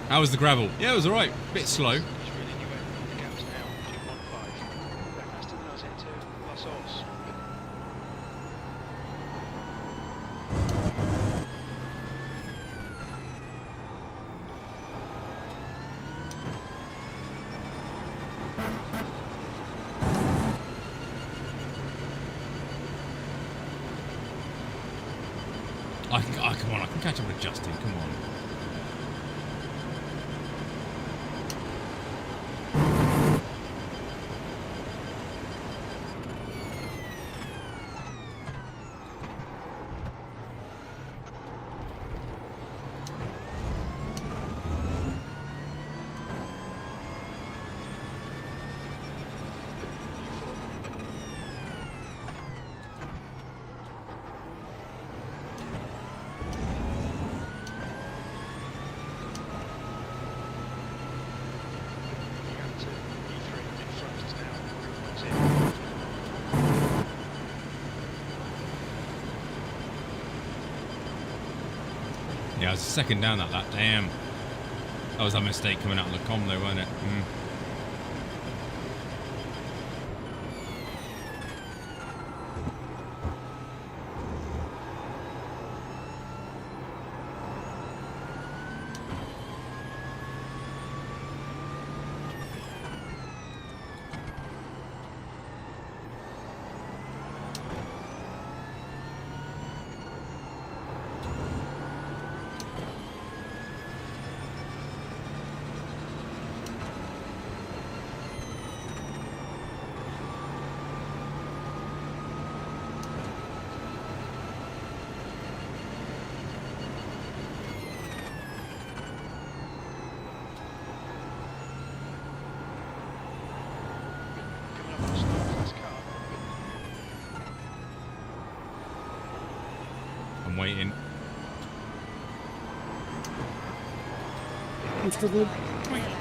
How was the gravel? Yeah, it was alright. Bit slow. He's really new in. The gap's now 2.5. Back past the nose into La Source. Come on, I can catch up with Justin. Come on. Gap to P3 in front is now 3.0. Yeah, I was second down that lap. Damn. That was a mistake coming out of the com though, wasn't it? I'm waiting. I'm struggling. Clear left.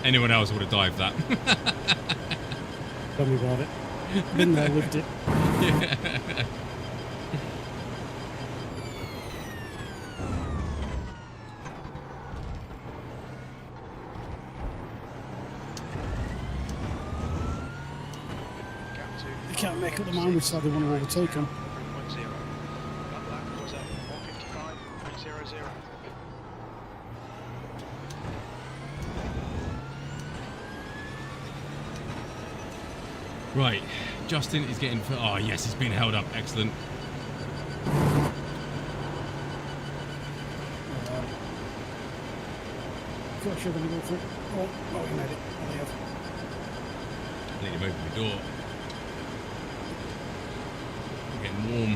Anyone else would have dived that. Tell me about it. Been there, lived it. Yeah. Gap to They can't make up their mind which side they want to overtake on. 3.0. That lap was at 1:55.00. Right, Justin is getting. Oh yes, he's been held up. Excellent. Gosh, you're going to go for it. Oh, you made it. Oh, they have. Let him open the door. I'm getting warm.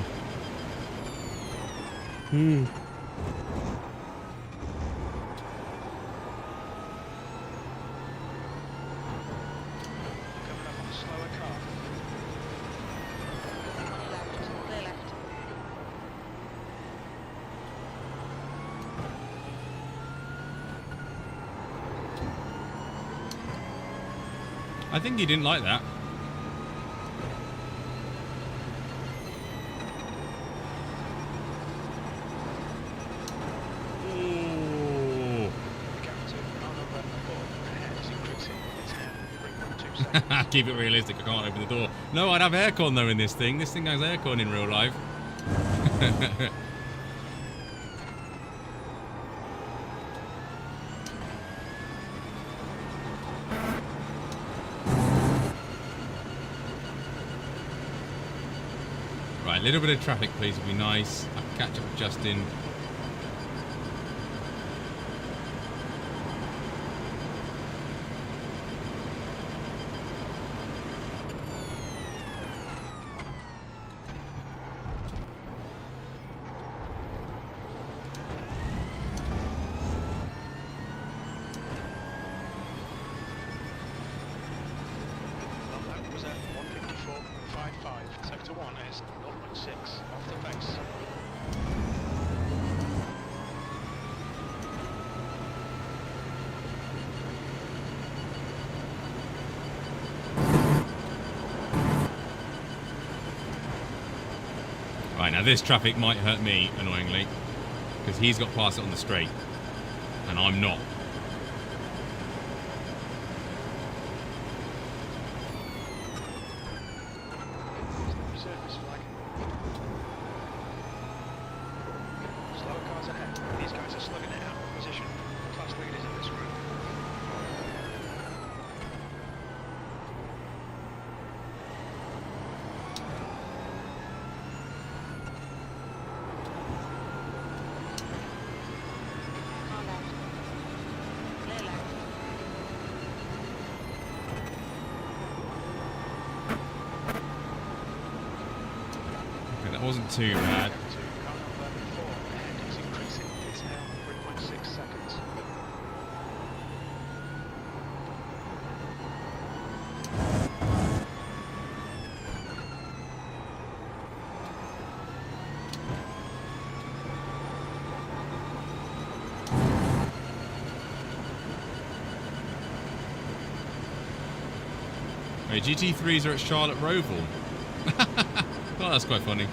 Coming up on a slower car. Clear left. I think he didn't like that. Ooh. Gap to car number 4 ahead is increasing. It's now 3.2 seconds. Keep it realistic. I can't open the door. No, I'd have aircon though in this thing. This thing has aircon in real life. Right, a little bit of traffic, please, would be nice. I can catch up with Justin. That was at 1:54.55. Sector 1 is 0.6 off the pace. Right, now this traffic might hurt me, annoyingly, because he's got past it on the straight, and I'm not. Surface flag. Slower cars ahead. These guys are slugging it out. Position. Class leaders in this group. Car left. Clear left. Okay, that wasn't too bad. Gap to car number 4 ahead is increasing. It's now 3.6 seconds. Hey, GT3s are at Charlotte Roval. Oh, that's quite funny.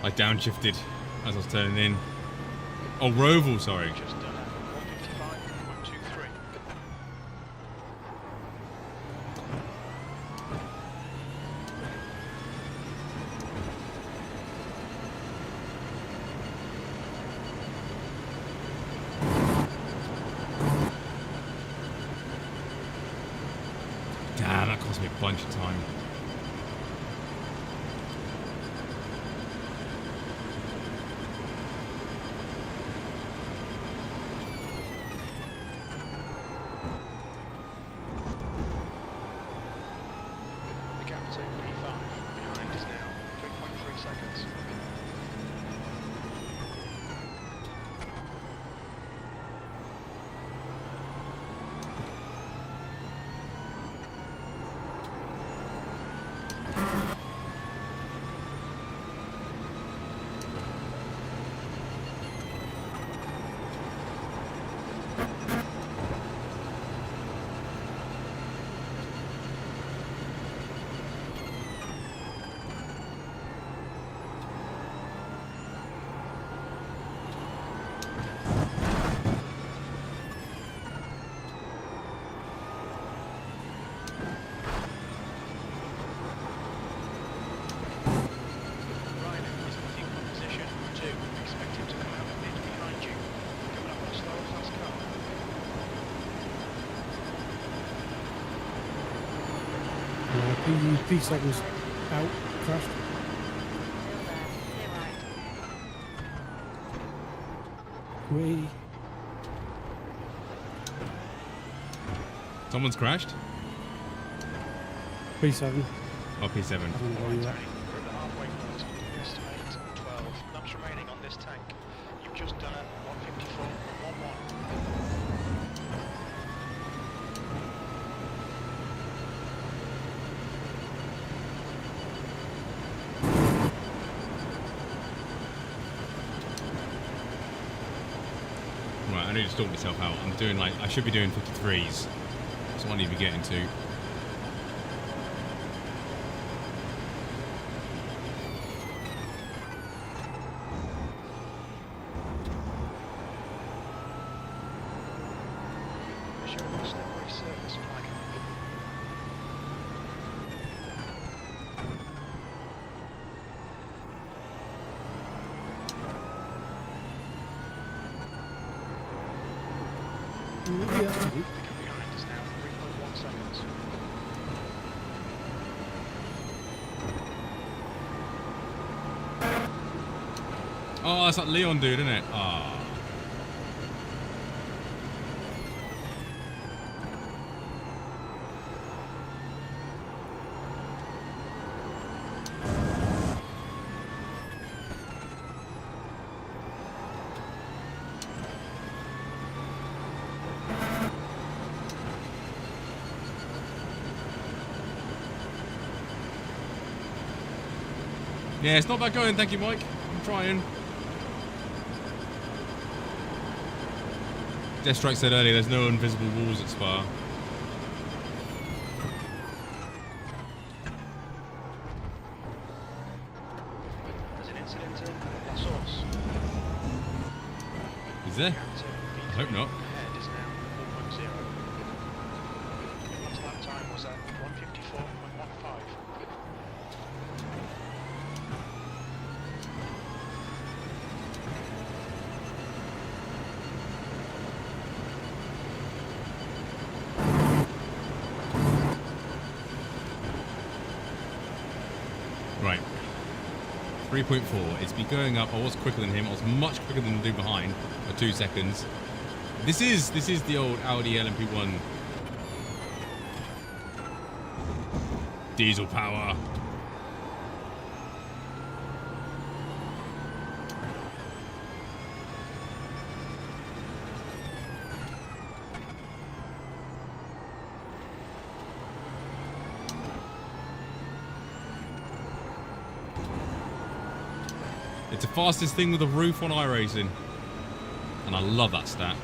I downshifted as I was turning in. Oh, Roval, sorry. Just done at 1:55.23. Damn, that cost me a bunch of time. P7's out, crashed. Still there. Clear right. Whee. Someone's crashed. P7. Oh, P7. I don't know where you're at. We're at the halfway point. You estimate 12 laps remaining on this tank. You've just done a 154.11. Right, I need to sort myself out. I'm doing like, I should be doing 53s. That's what I need to be getting to. They show a slippery surface flag. Yeah. The gap behind is now 3.1 seconds. Oh, that's that Leon dude, isn't it? Ah. Yeah, it's not bad going, thank you, Mike. I'm trying. Deathstrike said earlier there's no invisible walls at Spa. There's an incident in La Source. Is there? Gap to I hope not. ahead is now 4.0. Last lap time was at 154.15. Right. 3.4. It's been going up. I was quicker than him. I was much quicker than the dude behind for 2 seconds. This is the old Audi LMP1 diesel power. It's the fastest thing with a roof on iRacing. And I love that stat.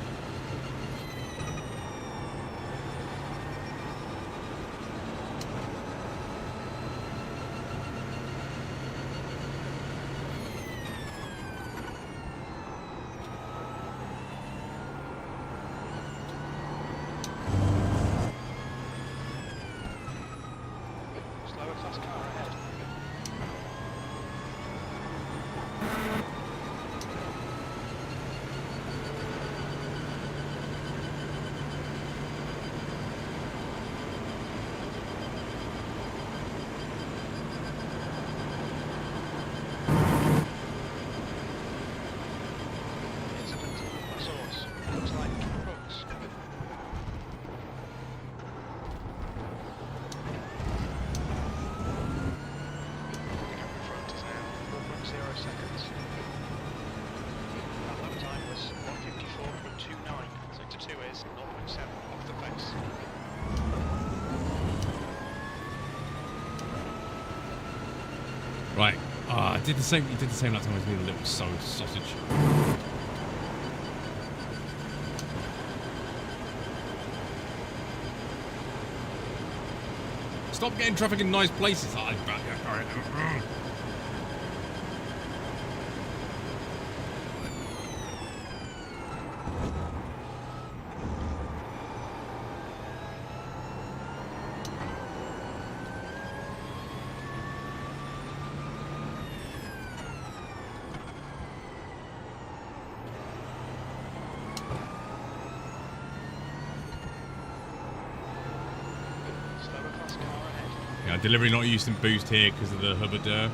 Slower, fast car ahead. Incident in La Source. Looks like Brooks. The gap in front is now 4.0 seconds. That lap time was 154.29. Sector 2 is 0.7 off the pace. Right. Ah, I did the same. You did the same last time as me, the little sausage. Stop getting traffic in nice places. Slower, fast car ahead. Yeah, delivery not using boost here because of the Hubberder.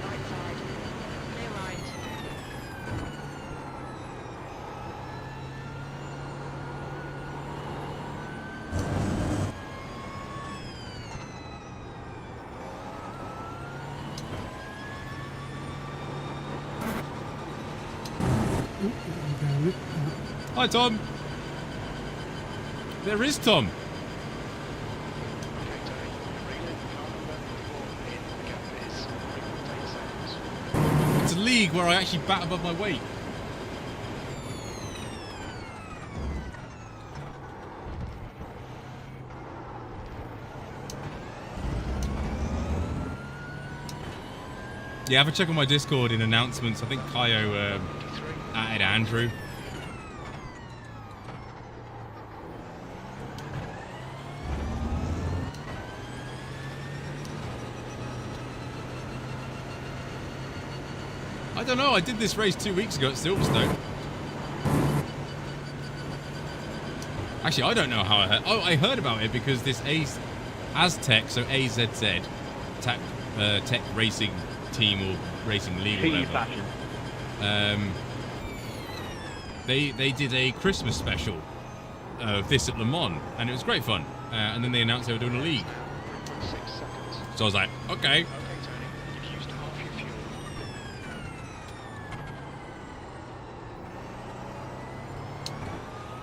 Right side. Clear right. Hi, Tom. There is Tom. Okay, Tony. Relay car number 4 in. The gap is 3.8 seconds. It's a league where I actually bat above my weight. Yeah, have a check on my Discord in announcements. I think Kaio added Andrew. I don't know. I did this race 2 weeks ago at Silverstone. Actually, I don't know how I heard. Oh, I heard about it because this Aztec, so AZZ, Tech Racing Team or Racing League or whatever. They did a Christmas special of this at Le Mans, and it was great fun. And then they announced they were doing a league. 3.6 seconds. So I was like, okay. Okay, Tony. You've used half your fuel.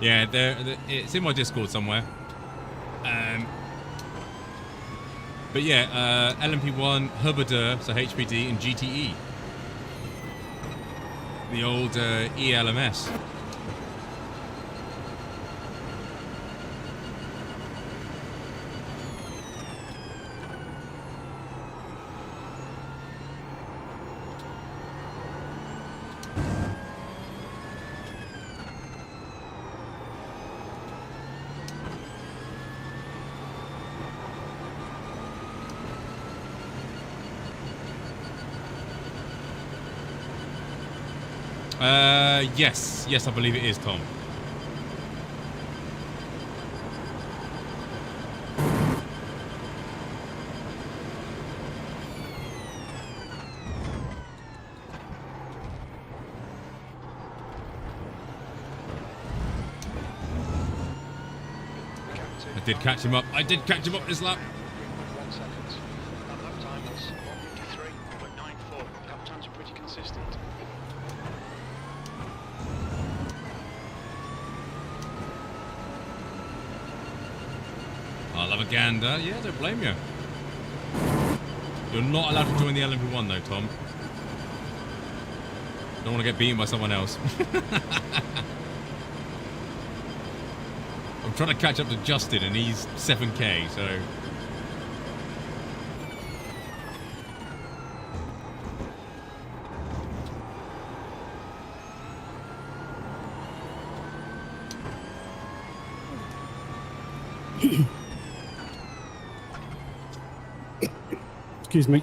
Yeah, it's in my Discord somewhere. But yeah, LMP1, Hubberder, so HPD, and GTE. The old ELMS. Yes, I believe it is, Tom. I did catch him up. I did catch him up this lap. 3.1 seconds. That lap time was 1:53.94. Lap times are pretty consistent. I'll have a gander. Yeah, don't blame you. You're not allowed to join the LMP1 though, Tom. Don't want to get beaten by someone else. I'm trying to catch up to Justin and he's 7k, so... Excuse me.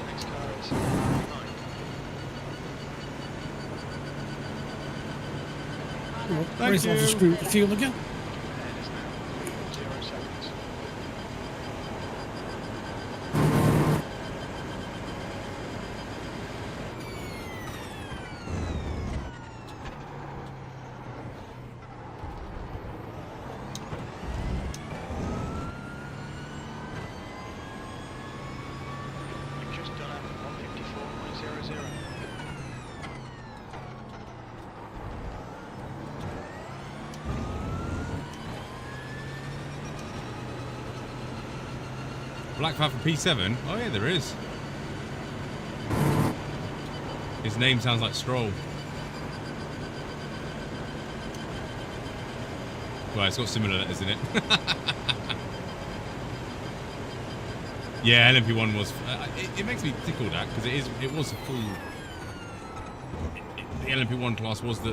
Next car is 9. Well, Thank race off you. the screw with the fuel again. Ahead is now 0 seconds. You've just done a 1:54.00. Black flag for P7? Oh yeah, there is. His name sounds like Stroll. Well, it's got similar letters in it. Yeah, LMP1 was. It makes me tickle that because it was a full. The LMP1 class was the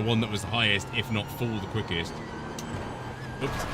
one that was the highest, if not full, the quickest. Oops.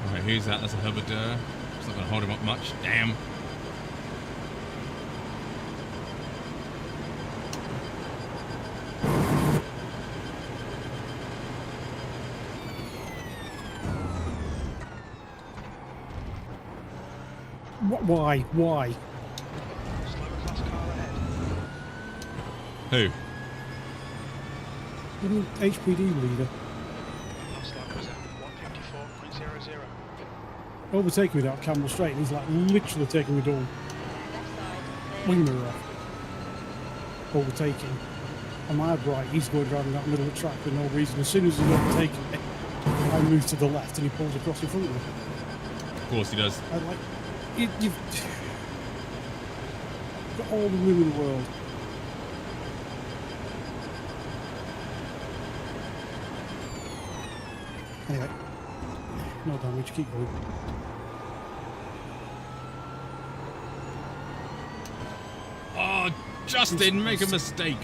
Alright, who's that? That's a Herbert. It's not going to hold him up much. Damn. Why? Why? Who? HPD leader. Last lap was at 154.00. Overtaking me down Campbell Straight, and he's like literally taking me down. Wing mirror off. Overtaking. On my right, he's going driving that middle of the track for no reason. As soon as he's overtaking me, I move to the left and he pulls across in front of me. Of course he does. I like, you've got all the room in the world. Anyway, no damage, keep going. Oh, Justin, make a mistake.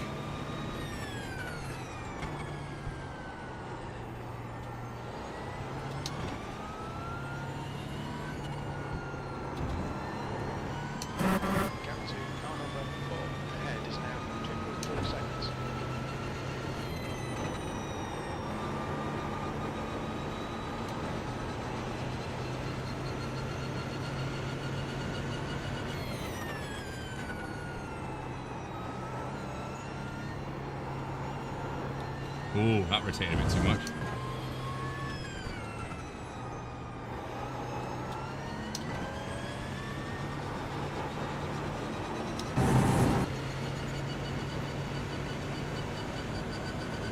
Gap to car number 4 ahead is now 2.4 seconds. Oh, that rotated a bit too much.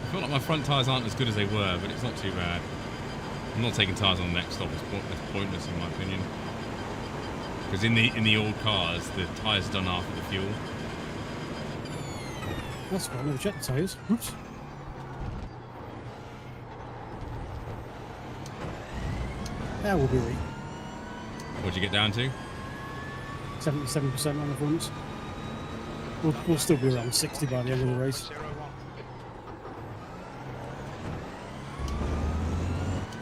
I feel like my front tyres aren't as good as they were, but it's not too bad. I'm not taking tyres on the next stop. It's pointless in my opinion. Because in the old cars, the tyres are done after the fuel. That's fine, never checked the tyres. Oops. That will be right. What'd you get down to? 77% on the fronts. We'll still be around 60 by the end of the race. 01.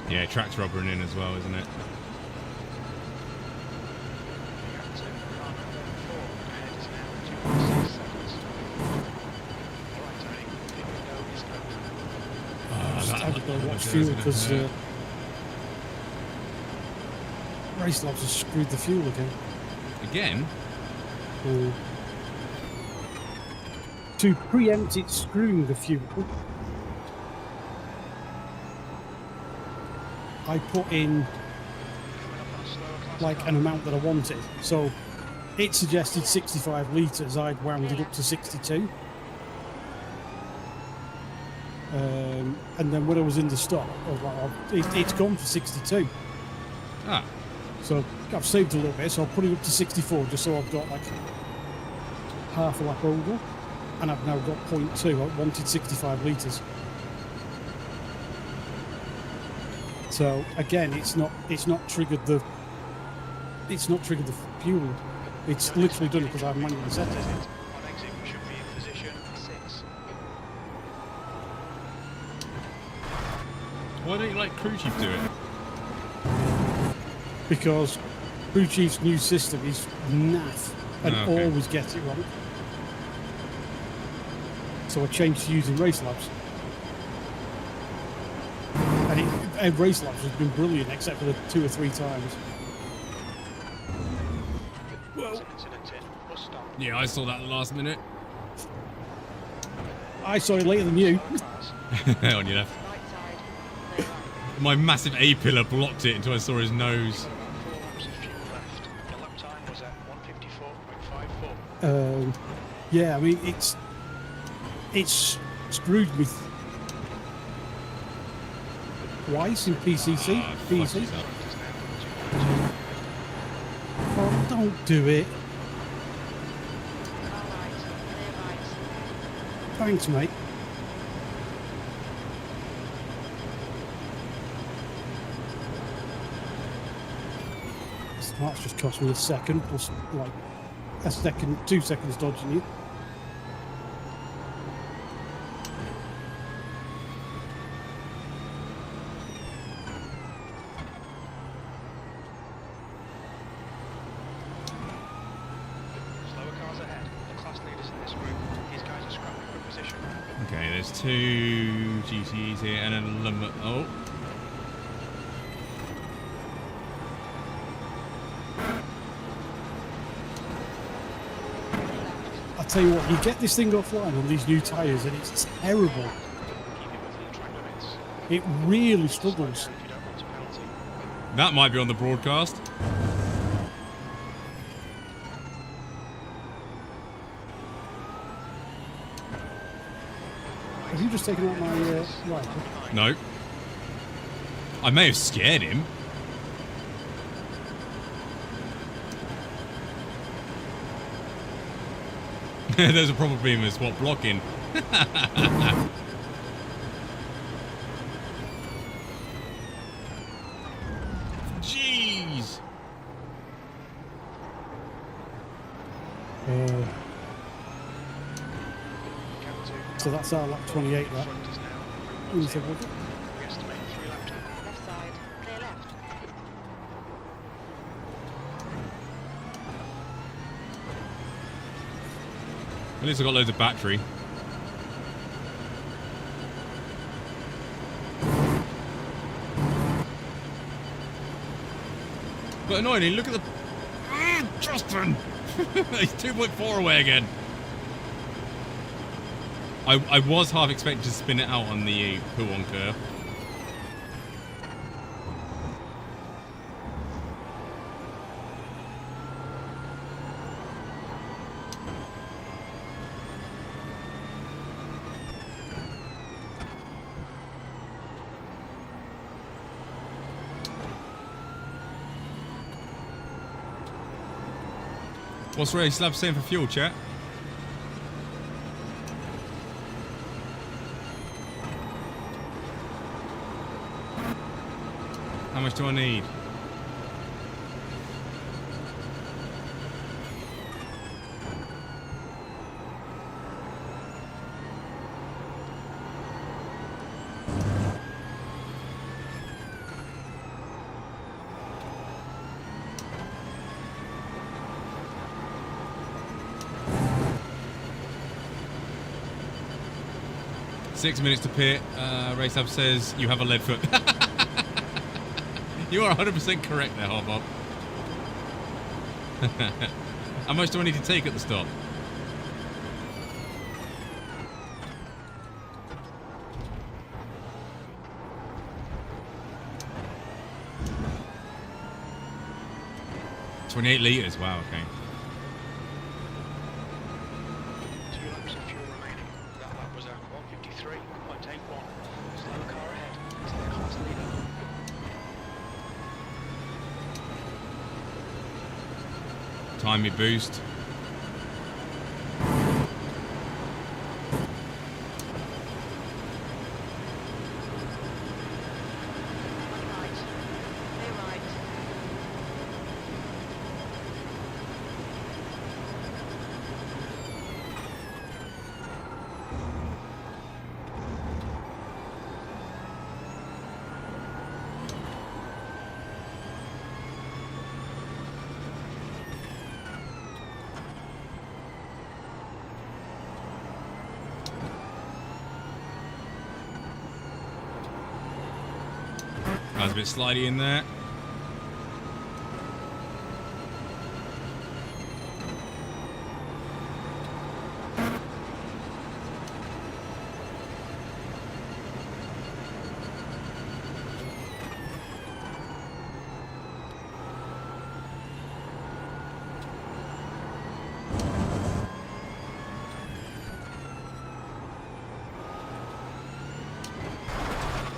Yeah, track's rubbering in as well, isn't it? Gap to car number 4 ahead is now 2.6 seconds. Alright, Tony, if you go, is go. I just don't watch fuel because Race Labs has screwed the fuel again. Again? To preempt it screwing the fuel, I put in like an amount that I wanted. So it suggested 65 litres, I'd wound it up to 62. And then when I was in the stop, I was like, oh, it's gone for 62. Ah. So I've saved a little bit, so I'll put it up to 64 just so I've got like half a lap over. And I've now got 0.2. I wanted 65 litres. So again, it's not triggered the fuel. It's literally done it because I've manually set it. On exit, we should be in position 6. Why don't you let crew chief do it? because crew chief's new system is naff and Okay. always gets it wrong. So I changed to using Race Labs. And Race Labs has been brilliant except for the 2 or 3 times. Whoa. Incident in. Bus stop. Yeah, I saw that last minute. I saw it later than you. Cars. On your left. Right side. Clear right. My massive A pillar blocked it until I saw his nose. About 4 laps of fuel left. Your lap time was at 1:54.54. Yeah, I mean it's screwed me twice in PCC. Ah, PCC. fuck yourself. Oh, don't do it. Car right. Clear right. Thanks, mate. That's just cost me a second plus like a second, 2 seconds dodging you. Slower cars ahead. The class leaders in this group. These guys are scrapping for position. Okay, there's 2 GTEs here and a LMP. Oh. I tell you what, you get this thing offline on these new tyres and it's terrible. Keep it within the track limits. It really struggles. If you don't want a penalty. That might be on the broadcast. Have you just taken out my right? No. I may have scared him. There's a proper beam as what blocking. Jeez. So that's our lap 28 that. Front is now Who said was it? we estimate 3 lap time. Left side. Clear left. At least I got loads of battery. But annoyingly, look at the... Justin! He's 2.4 away again. I was half expecting to spin it out on the pull-on curve. What's Race Lab saying for fuel, chat? How much do I need? Six minutes to pit. Race Hub says you have a lead foot. You are 100% correct there, Hobbob. How much do I need to take at the stop? $28 litres. Wow. Okay. 2 laps of fuel remaining. That lap was at 1:53.81. Slower car ahead. It's the class leader. Time me boost. Right. Clear right. That's a bit slidey in there.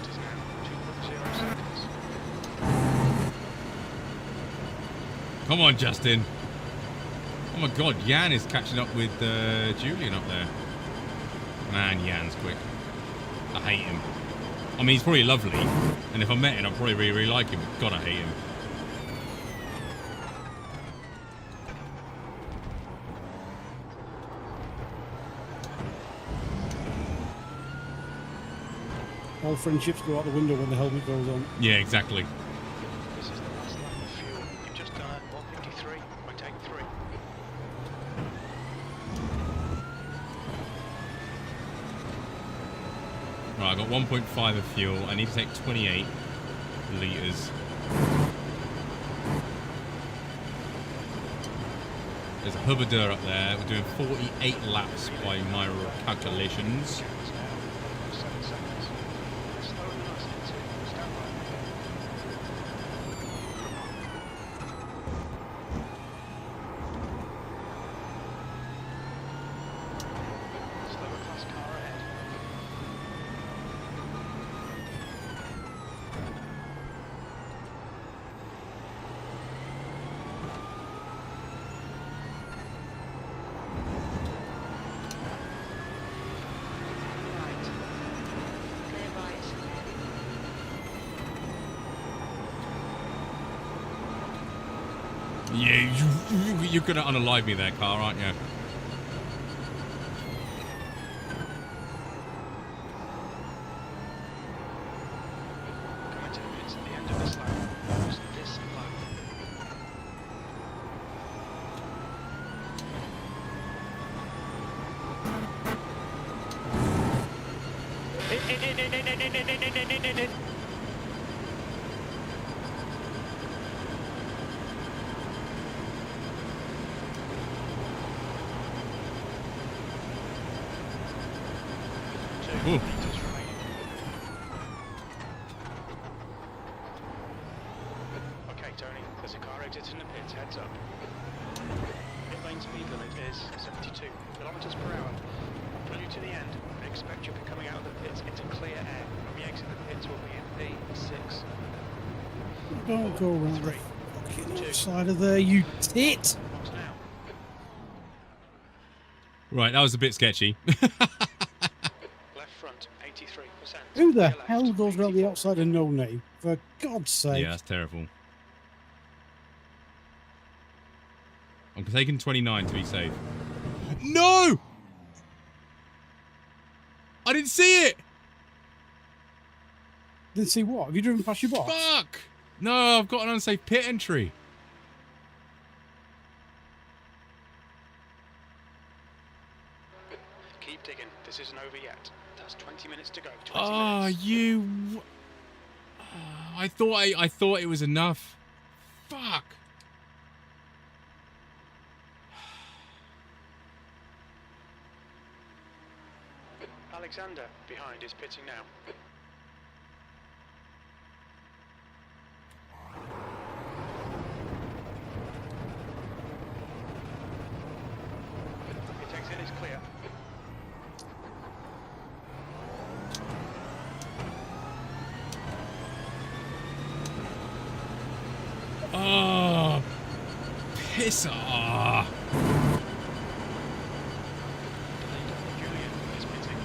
It is now 2.0 seconds. Come on, Justin. Oh my God, Jan is catching up with Julian up there. Man, Jan's quick. I hate him. I mean, he's probably lovely, and if I met him, I'd probably really, really like him. But God, I hate him. All friendships go out the window when the helmet goes on. Yeah, exactly. This is the last lap of fuel. You've just done a 153. I take 3. Right, I got 1.5 of fuel. I need to take 28 litres. There's a Hubbadur up there. We're doing 48 laps by my calculations. Seconds now. 7 seconds. Slower than us into. Stand by. Slower class car ahead. Right. Clear right. Yeah, you're gonna unalive me there, car, aren't you? Coming to the pits at the end of this lap. Use this lap. Ooh. Meters remaining. Okay, Tony, there's a car exiting the pits, heads up. Pit lane speed limit is 72 kilometers per hour. Pull you to the end. I expect you'll be coming out of the pits into clear air. When we exit the pits, we'll be in P6. Don't go around the 3, fucking 2. outside of there, you tit! Box now. Right, that was a bit sketchy. Left front, 83%. Who the Rear left, hell goes around the 84%. outside of no name? For God's sake. Yeah, that's terrible. I'm taking 29 to be safe. No! I didn't see it! Didn't see what? Have you driven past your box? Fuck! No, I've got an unsafe pit entry. Keep digging. This isn't over yet. That's 20 minutes to go. 20 Oh, minutes. you... I thought it was enough. Fuck. Alexander behind is pitting now. Pit exit is clear. Oh, piss off. Julian is pitting.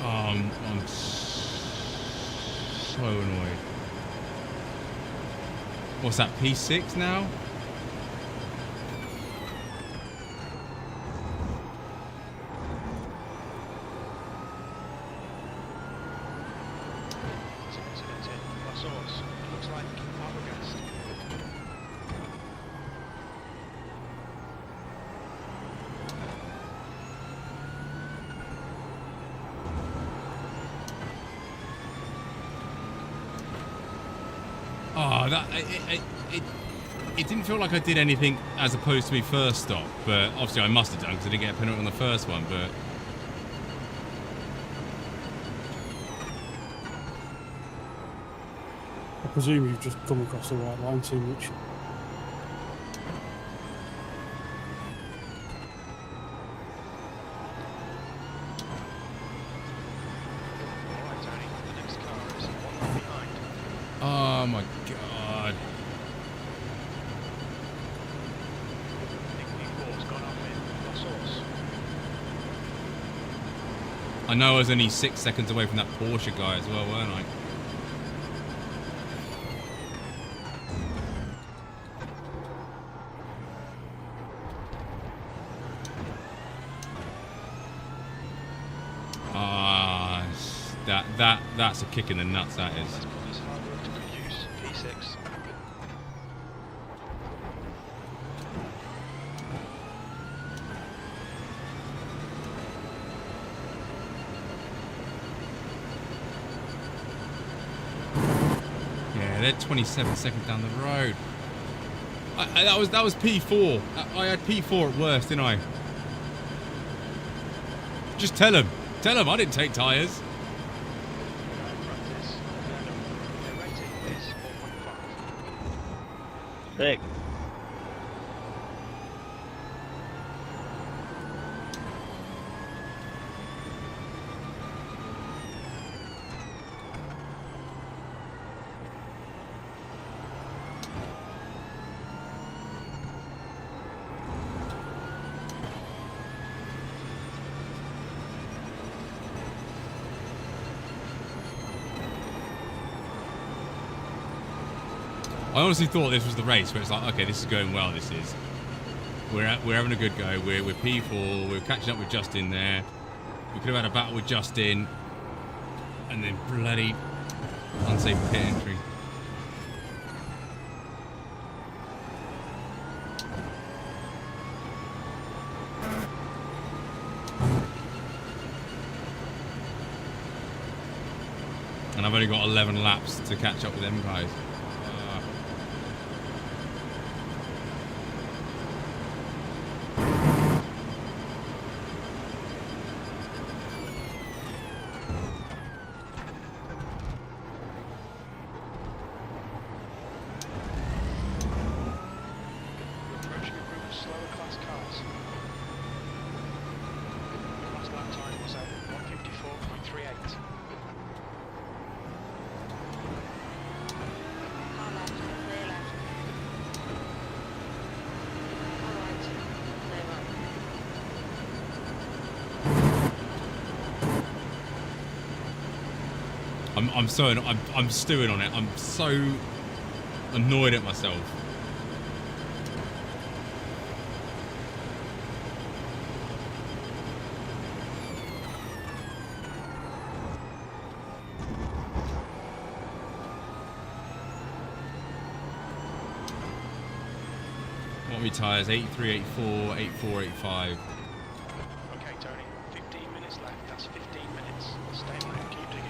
I'm so annoyed. What's that, P6 now? Some incidents in La Source. It looks like Arbogast. Oh, it didn't feel like I did anything as opposed to my first stop, but obviously I must have done because I didn't get a penalty on the first one. But I presume you've just come across the white line too much. Alright, Tony, the next car is 1 lap behind. oh my god, I think P4's gone off in the source. I know I was only 6 seconds away from that Porsche guy as well, weren't I? That's a kick in the nuts, that is. Let's put this hard work to good use. P6. Yeah, they're 27 seconds down the road. That was P4. I had P4 at worst, didn't I? Just tell him. Tell him I didn't take tyres. Practice. Their rating is 4.5. Sick. I honestly thought this was the race where it's like, okay, this is going well. This is. We're having a good go. We're P4. We're catching up with Justin there. We could have had a battle with Justin, and then bloody unsafe pit entry. And I've only got 11 laps to catch up with them guys. We're approaching a group of slower class cars. The last lap time was at 1:54.38. Car left, clear left. All right, clear right. I'm stewing on it. I'm so annoyed at myself. What are my tyres? 83, 84, 84, 85. Okay, Tony, 15 minutes left. That's 15 minutes. Stay on it, keep digging.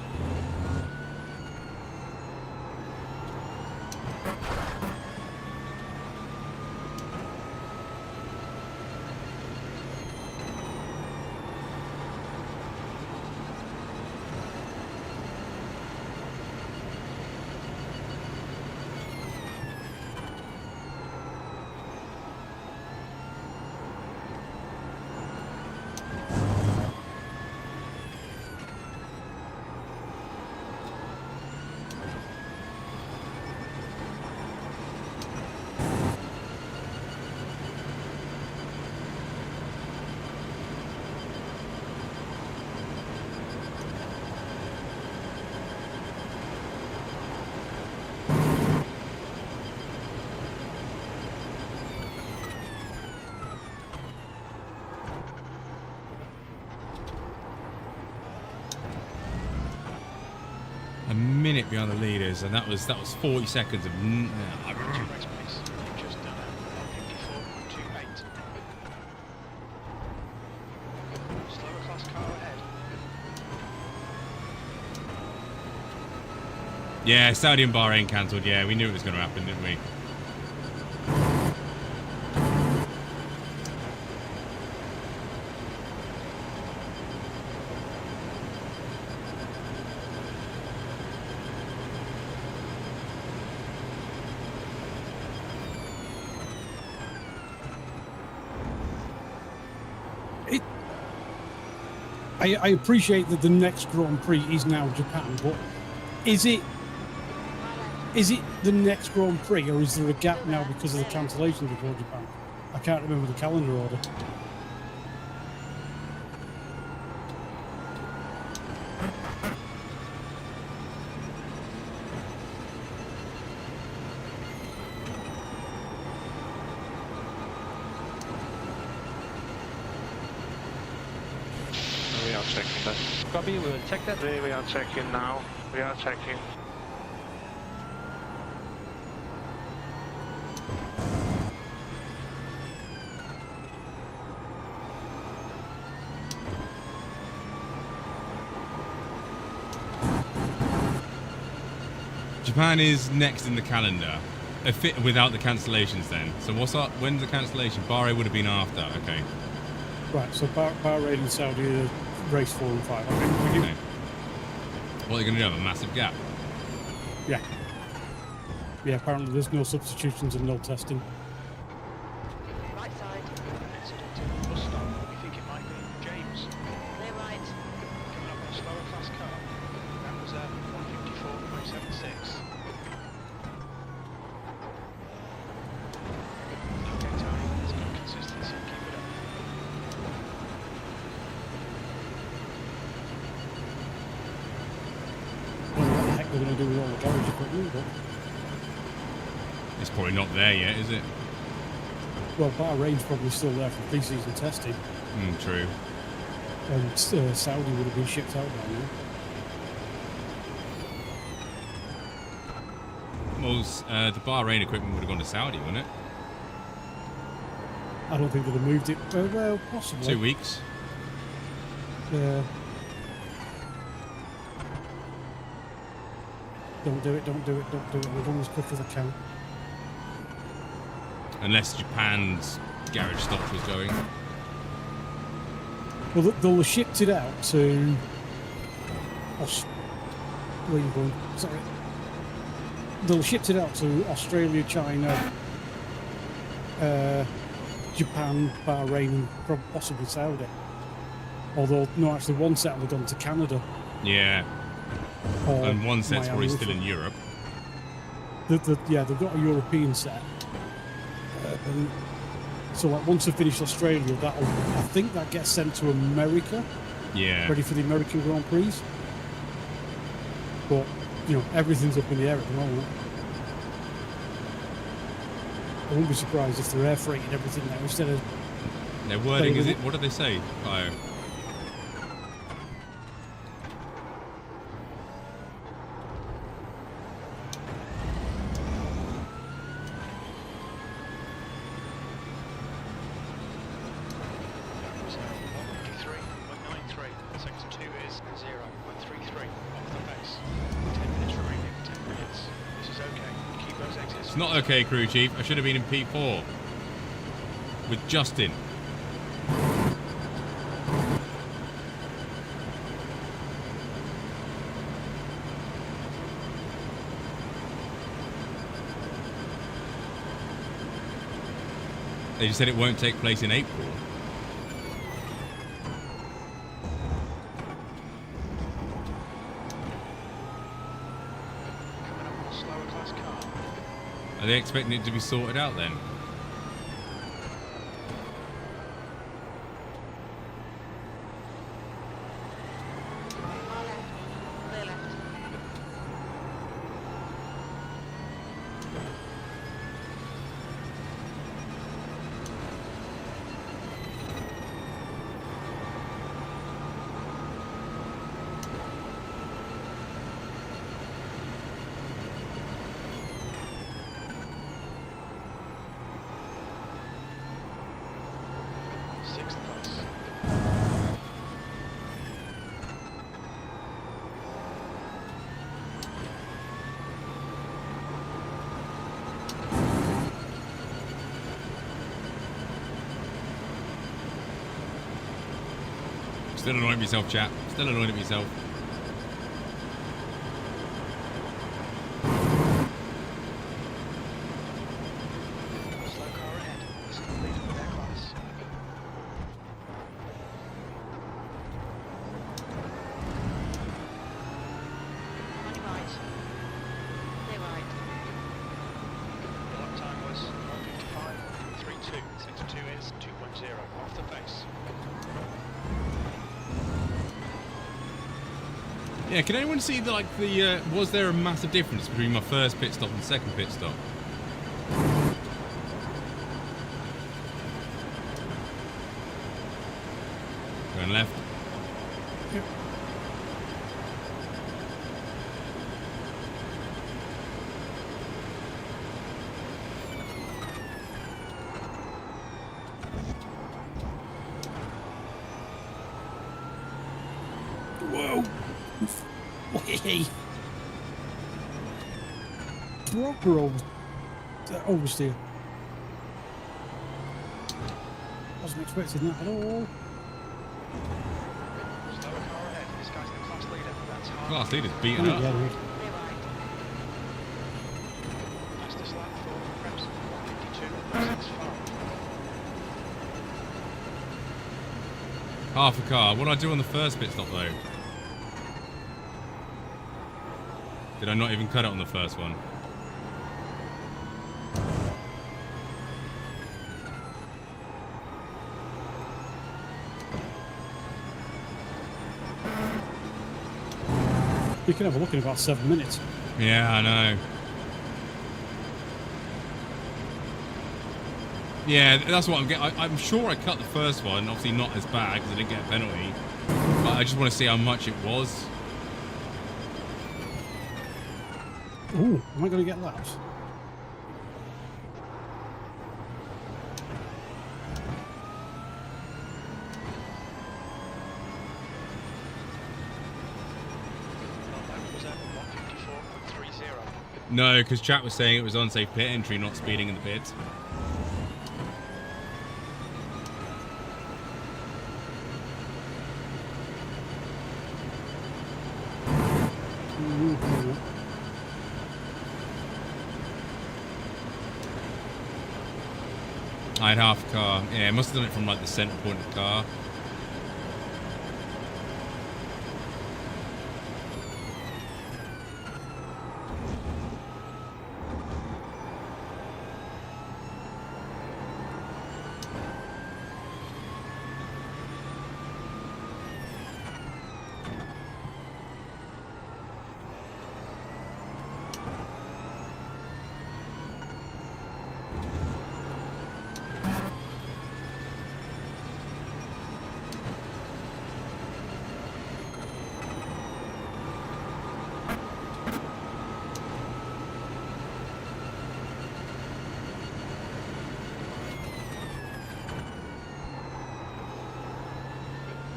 A minute behind the leaders, and that was 40 seconds of. Race pace. You've just done a 1:54.28. Slower class car ahead. Yeah, Saudi and Bahrain cancelled. Yeah, we knew it was going to happen, didn't we? I appreciate that the next Grand Prix is now Japan, but is it the next Grand Prix, or is there a gap now because of the cancellations before Japan? I can't remember the calendar order. We are checking that. Copy, we will check that. We are checking now. We are checking. Japan is next in the calendar, without the cancellations then. So when's the cancellation? Bahrain would have been after, okay. Right, so Bahrain and Saudi are race 4 and 5. Okay. What are they going to do? Have a massive gap? Yeah. Yeah, apparently there's no substitutions and no testing. Right side. Incident in the bus stop. We think it might be James. Clear right. Coming up on a slower class car. That was 154.76. Okay, Tony. There's good consistency. Keep it up. I don't know what the heck they're going to do with all the garage equipment, but... It's probably not there yet, is it? Well, Bahrain's probably still there for pre-season testing, True. and Saudi would have been shipped out by now. Well, the Bahrain equipment would have gone to Saudi, wouldn't it? I don't think they'd have moved it. Well, possibly. 2 weeks. Yeah. Don't do it, don't do it, don't do it. We're going as quick as I can. Unless Japan's garage stock was going. Well, they'll have shipped it out to... Where are you going? Sorry. They'll have shipped it out to Australia, China, Japan, Bahrain, and possibly Saudi. Although, no, actually one set will have gone to Canada. Yeah. Or And one set's probably Miami. still in Europe. Yeah, they've got a European set. And so, like, once they've finished Australia, I think that gets sent to America, Yeah. ready for the American Grand Prix. But, you know, everything's up in the air at the moment. I wouldn't be surprised if they're air freighting everything now instead of... Their wording is it? What do they say? Oh. That was 153.93. Sector 2 is 0.33 off the pace. 10 minutes remaining. 10 minutes. This is okay. Keep those exits. It's not okay, crew chief. I should have been in P4 with Justin. They just said it won't take place in April. Coming up on a slower class car. Are they expecting it to be sorted out then? Far left. Clear left. Still annoying myself, chap. Still annoying at myself. Slow car ahead. This is the leader of their class. On your right. Stay right. The lap time was 1:55.32. Sector 2 is 2.0. Off the pace. Yeah, can anyone see was there a massive difference between my first pit stop and second pit stop? Going left. Whoa! Hey! Proper oversteer. Wasn't expecting that at all. Slower car ahead. This guy's the class leader. That's hard. Class leader's beaten Oh, up. yeah, Stay right. Fastest lap for Remsen. 1:52.65. Half a car. What did I do on the first pit stop though? Did I not even cut it on the first one? You can have a look in about 7 minutes. Yeah, I know. Yeah, that's what I'm getting. I'm sure I cut the first one. Obviously not as bad because I didn't get a penalty. But I just want to see how much it was. Ooh, am I going to get laps? Was at 1:54.30. No, because chat was saying it was unsafe pit entry, not speeding in the pits. I had half a car. Yeah, it must have done it from like the center point of the car.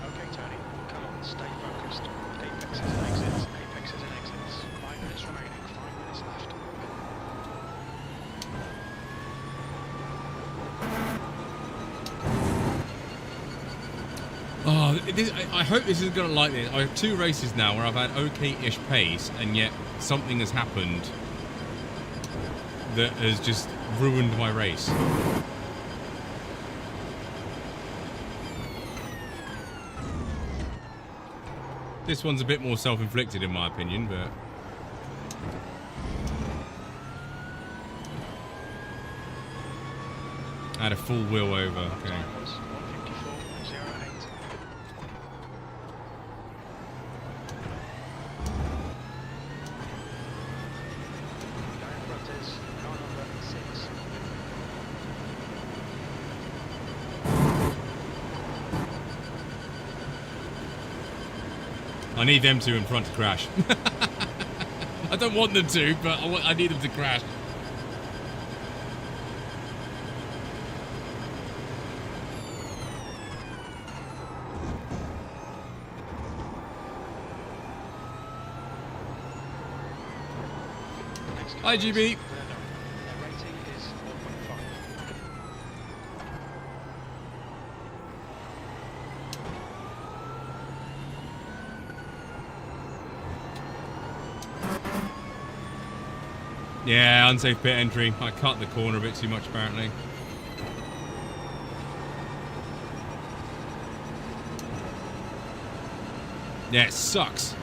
Okay, Tony, come on, stay focused. Apexes and exits, apexes and exits. 5 minutes remaining, 5 minutes left. Oh, I hope this isn't going to like this. I have 2 races now where I've had okay-ish pace, and yet something has happened that has just ruined my race. This one's a bit more self-inflicted in my opinion, but... I had a full wheel over, okay. Time was 1:54.08. Guy in front is car number 6. I need them two in front to crash. I don't want them to, but I need them to crash. Next car Hi, is GB. Their rating is 4.5. Yeah, unsafe pit entry. I cut the corner a bit too much, apparently. Yeah, it sucks.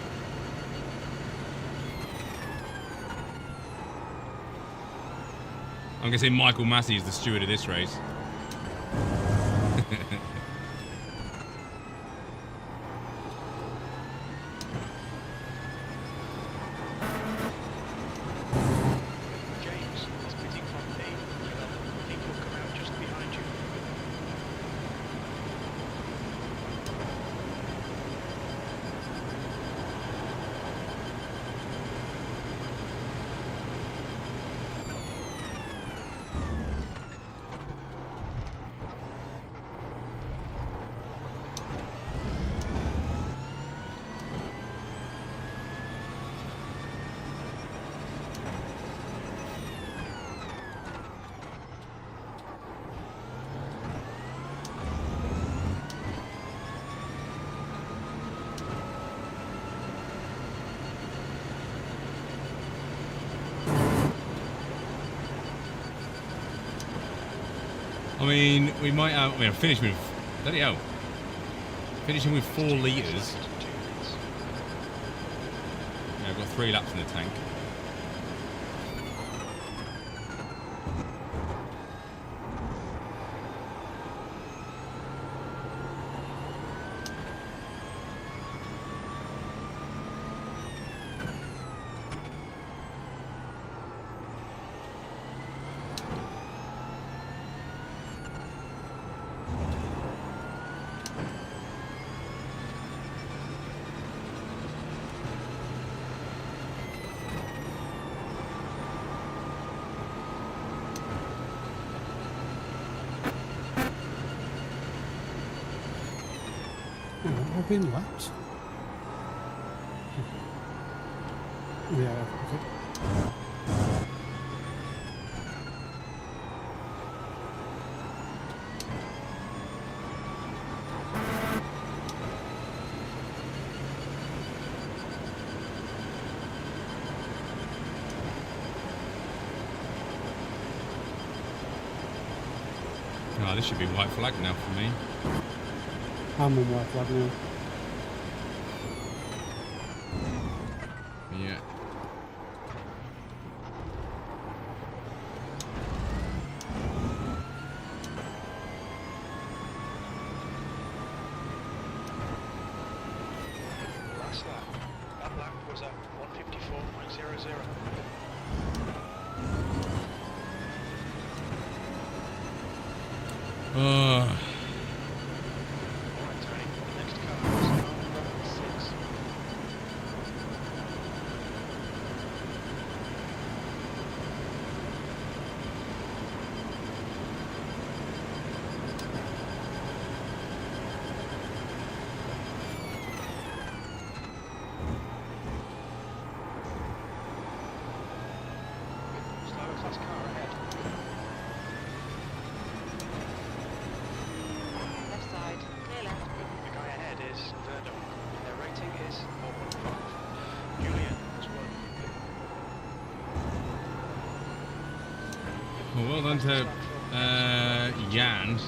I'm going to say Michael Massey is the steward of this race. James is pitting from P. I think he'll come out just behind you. I mean, we might have... I mean, I'm finishing with... Bloody hell. Finishing with 4 litres. Yeah, I've got 3 laps in the tank. I've been laps. Yeah, okay. Oh, this should be white flag now for me. I'm on white flag now. Yeah. Last lap. That lap was at 1:54.00. Alright, Tony. Next car is 6. Slower class car ahead. Left side. Clear left. The guy ahead is Verdon. Their rating is 4.5. Julian has won. Well done to Jan. 6-1.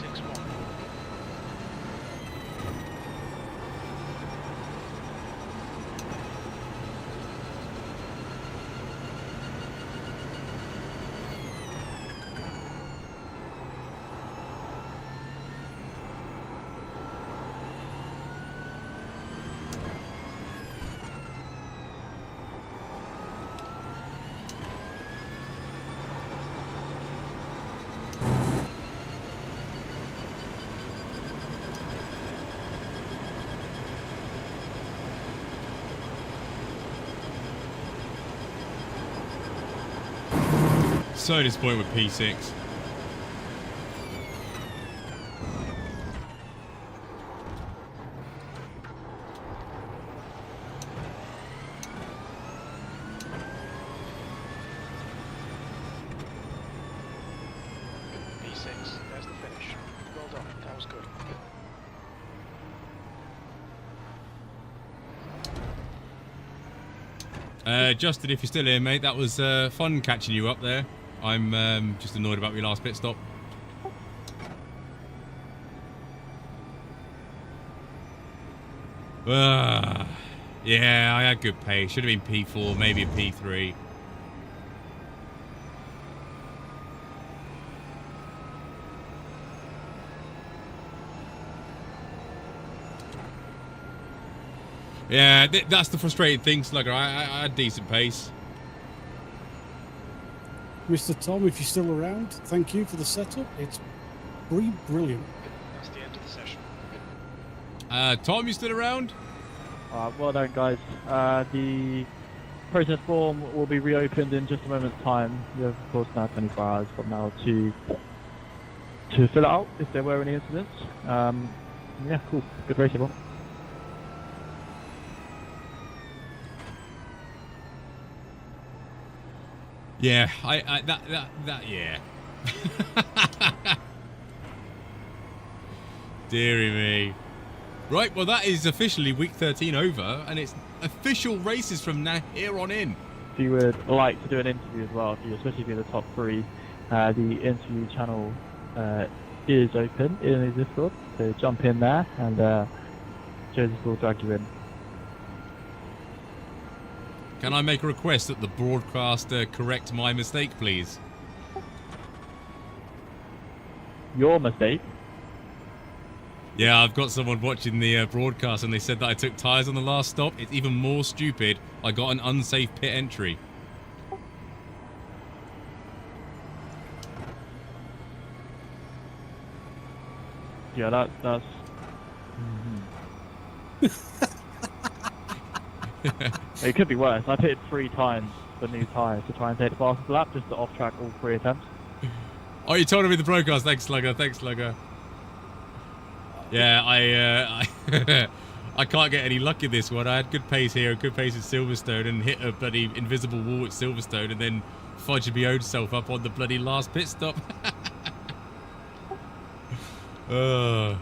So disappointed with P6. P6, there's the finish. Well done, that was good. Justin, if you're still here, mate, that was fun catching you up there. I'm just annoyed about your last pit stop. Yeah, I had good pace. Should have been P4, maybe a P3. Yeah, that's the frustrating thing, Slugger. I had decent pace. Mr. Tom, if you're still around, thank you for the setup. It's brilliant. That's the end of the session. Tom, you still around? Well done, guys. The process form will be reopened in just a moment's time. You have, of course, now 24 hours from now to fill it out if there were any incidents. Yeah, cool. Good race, everyone. Yeah, yeah. Deary me. Right, well that is officially week 13 over, and it's official races from now here on in. If you would like to do an interview as well, if you especially be in the top 3, the interview channel is open in the Discord, so jump in there and Joseph will drag you in. Can I make a request that the broadcaster correct my mistake, please? Your mistake? Yeah, I've got someone watching the broadcast and they said that I took tyres on the last stop. It's even more stupid. I got an unsafe pit entry. Yeah, that's... It could be worse. I pitted 3 times for new tyres to try and take the fastest lap, just to off-track all 3 attempts. Oh, you told me the broadcast. Thanks, Slugger. Thanks, Slugger. Yeah, I can't get any luck in this one. I had good pace here, good pace at Silverstone, and hit a bloody invisible wall at Silverstone, and then fudged my own self up on the bloody last pit stop. Oh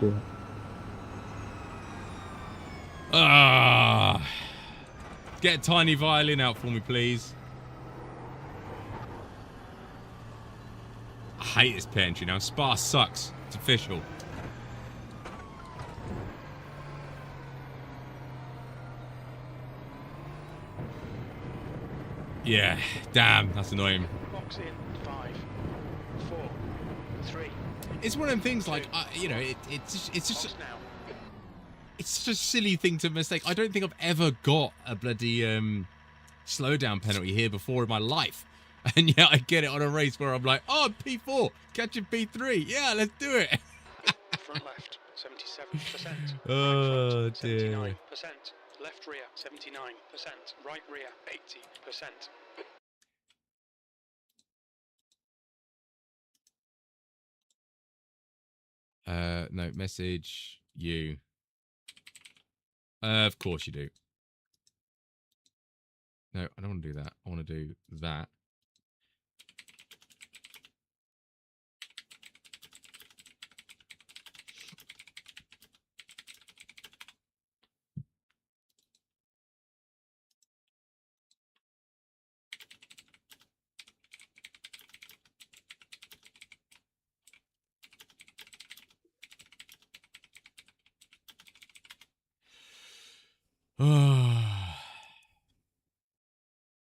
dear. Get a tiny violin out for me, please. I hate this pit entry now. Spa sucks. It's official. Yeah, damn, that's annoying. Box in 5, 4, 3. It's one of them things like, you know, it's just it's such a silly thing to mistake. I don't think I've ever got a bloody slowdown penalty here before in my life, and yet I get it on a race where I'm like, oh, P4, catching P3, yeah, let's do it. Front left, 77%. Oh right front, dear. 79%. Left rear, 79%. Right rear, 80%. No, message you. Of course you do. No, I don't want to do that. I want to do that.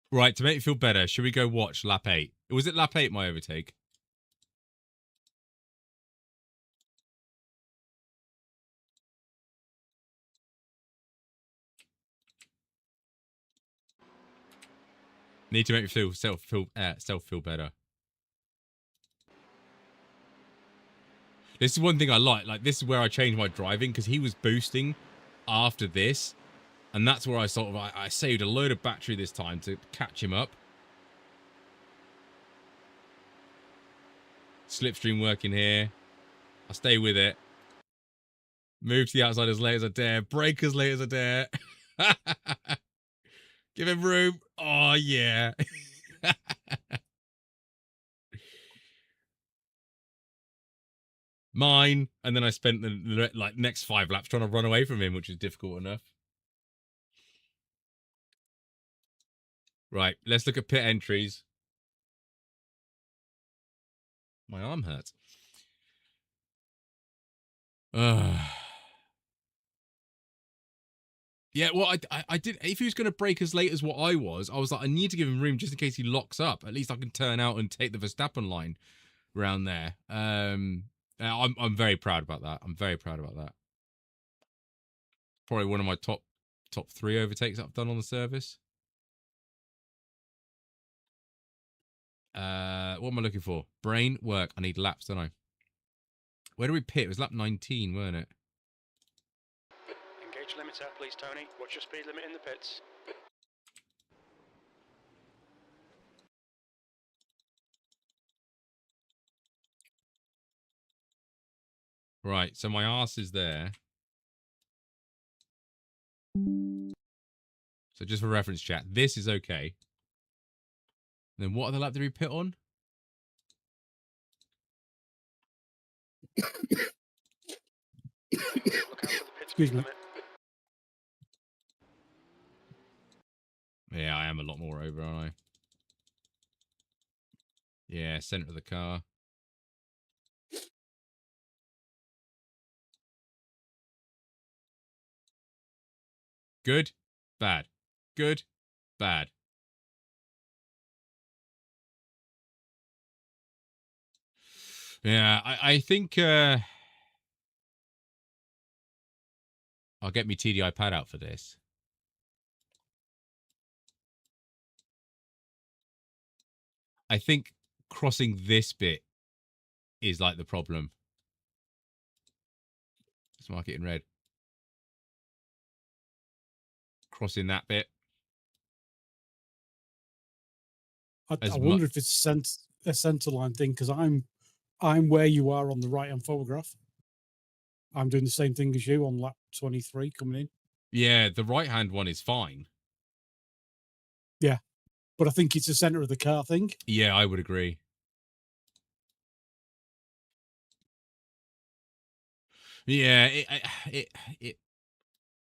Right, to make you feel better, should we go watch lap 8? Was it lap 8 my overtake? Need to make me feel self feel better. This is one thing I like. Like, this is where I changed my driving, because he was boosting after this, and that's where I sort of I saved a load of battery this time to catch him up. Slipstream working here. I'll stay with it. Move to the outside as late as I dare. Brake as late as I dare. Give him room. Oh, yeah. Mine. And then I spent the like next 5 laps trying to run away from him, which is difficult enough. Right, let's look at pit entries. My arm hurts. Yeah, well, I did. If he was going to break as late as what I was like, I need to give him room just in case he locks up. At least I can turn out and take the Verstappen line around there. I'm very proud about that. I'm very proud about that. Probably one of my top 3 overtakes that I've done on the service. What am I looking for? Brain work. I need laps, don't I? Where do we pit? It was lap 19, weren't it? Engage limiter, please, Tony. What's your speed limit in the pits? Right, so my arse is there. So just for reference, chat, this is okay. Then what other lap did we pit on? Look out for the pit Excuse speed me. limit. Yeah, I am a lot more over, aren't I? Yeah, center of the car. Good, bad. Good, bad. Yeah, I think I'll get me TDI pad out for this. I think crossing this bit is like the problem. Let's mark it in red. Crossing that bit. I wonder if it's a centre line thing because I'm where you are on the right hand photograph. I'm doing the same thing as you on lap 23 coming in. Yeah, the right hand one is fine. Yeah, but I think it's the centre of the car thing. Yeah, I would agree. Yeah,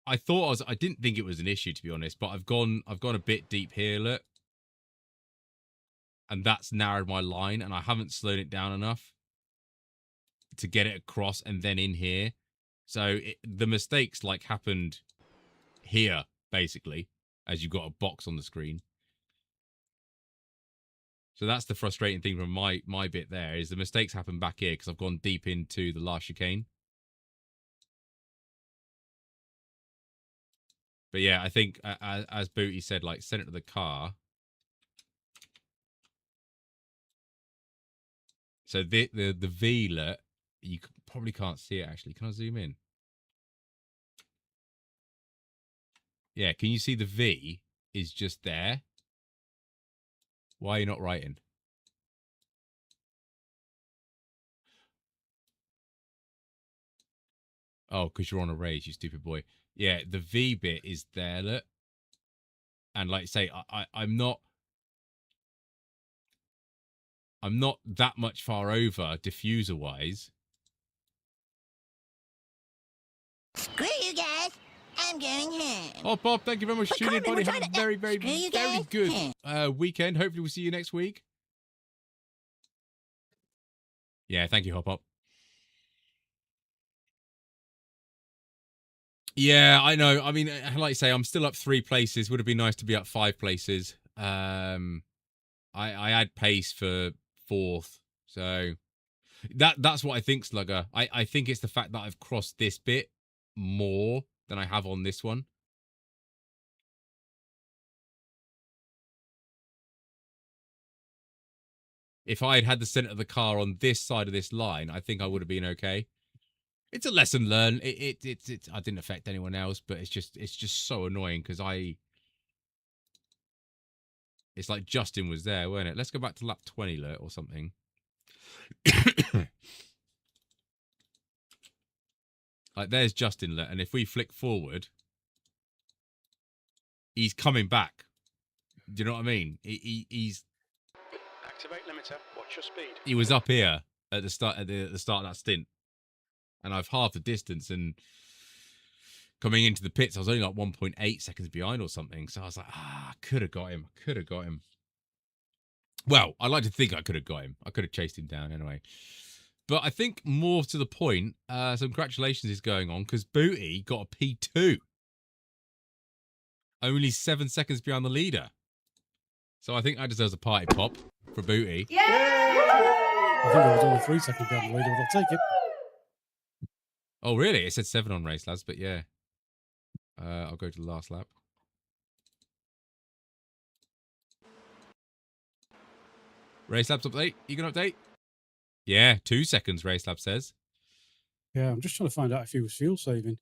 I thought I didn't think it was an issue, to be honest, but I've gone a bit deep here, look. And that's narrowed my line, and I haven't slowed it down enough to get it across and then in here. So the mistakes like happened here, basically, as you've got a box on the screen. So that's the frustrating thing from my bit there, is the mistakes happen back here because I've gone deep into the last chicane. But yeah, I think as Booty said, like, send it to the car. So the V-let, you probably can't see it actually. Can I zoom in? Yeah, can you see the V is just there? Why are you not writing? Oh, because you're on a raise, you stupid boy. Yeah, the V bit is there, look. And like I say, I'm not that much far over diffuser wise. Screw you guys. I'm going home. Oh, Bob, thank you very much for tuning in, buddy. Have a very, very, Screw you very guys. good weekend. Hopefully we'll see you next week. Yeah, thank you, Hop Hop. Yeah, I know. I mean, like I say, I'm still up 3 places. Would have been nice to be up 5 places. I had pace for 4th, so that's what I think, Slugger. I think it's the fact that I've crossed this bit more than I have on this one. If I had the center of the car on this side of this line, I think I would have been okay. It's a lesson learned. I didn't affect anyone else, but it's just so annoying because it's like Justin was there, weren't it? Let's go back to lap 20 or something. Like, there's Justin, and if we flick forward, he's coming back. Do you know what I mean? He's Activate limiter. Watch your speed. he was up here at the start of that stint, and I've halved the distance, and coming into the pits, I was only like 1.8 seconds behind or something. So I was like, I could have got him. Well, I'd like to think I could have got him. I could have chased him down anyway. But I think more to the point, some congratulations is going on because Booty got a P2. Only 7 seconds behind the leader. So I think that deserves a party pop for Booty. I think I was only 3 seconds behind the leader, but I'll take it. Oh, really? It said 7 on Race Labs, but yeah. I'll go to the last lap. Race Labs update. You can update? Yeah, 2 seconds, Race Lab says. Yeah, I'm just trying to find out if he was fuel saving.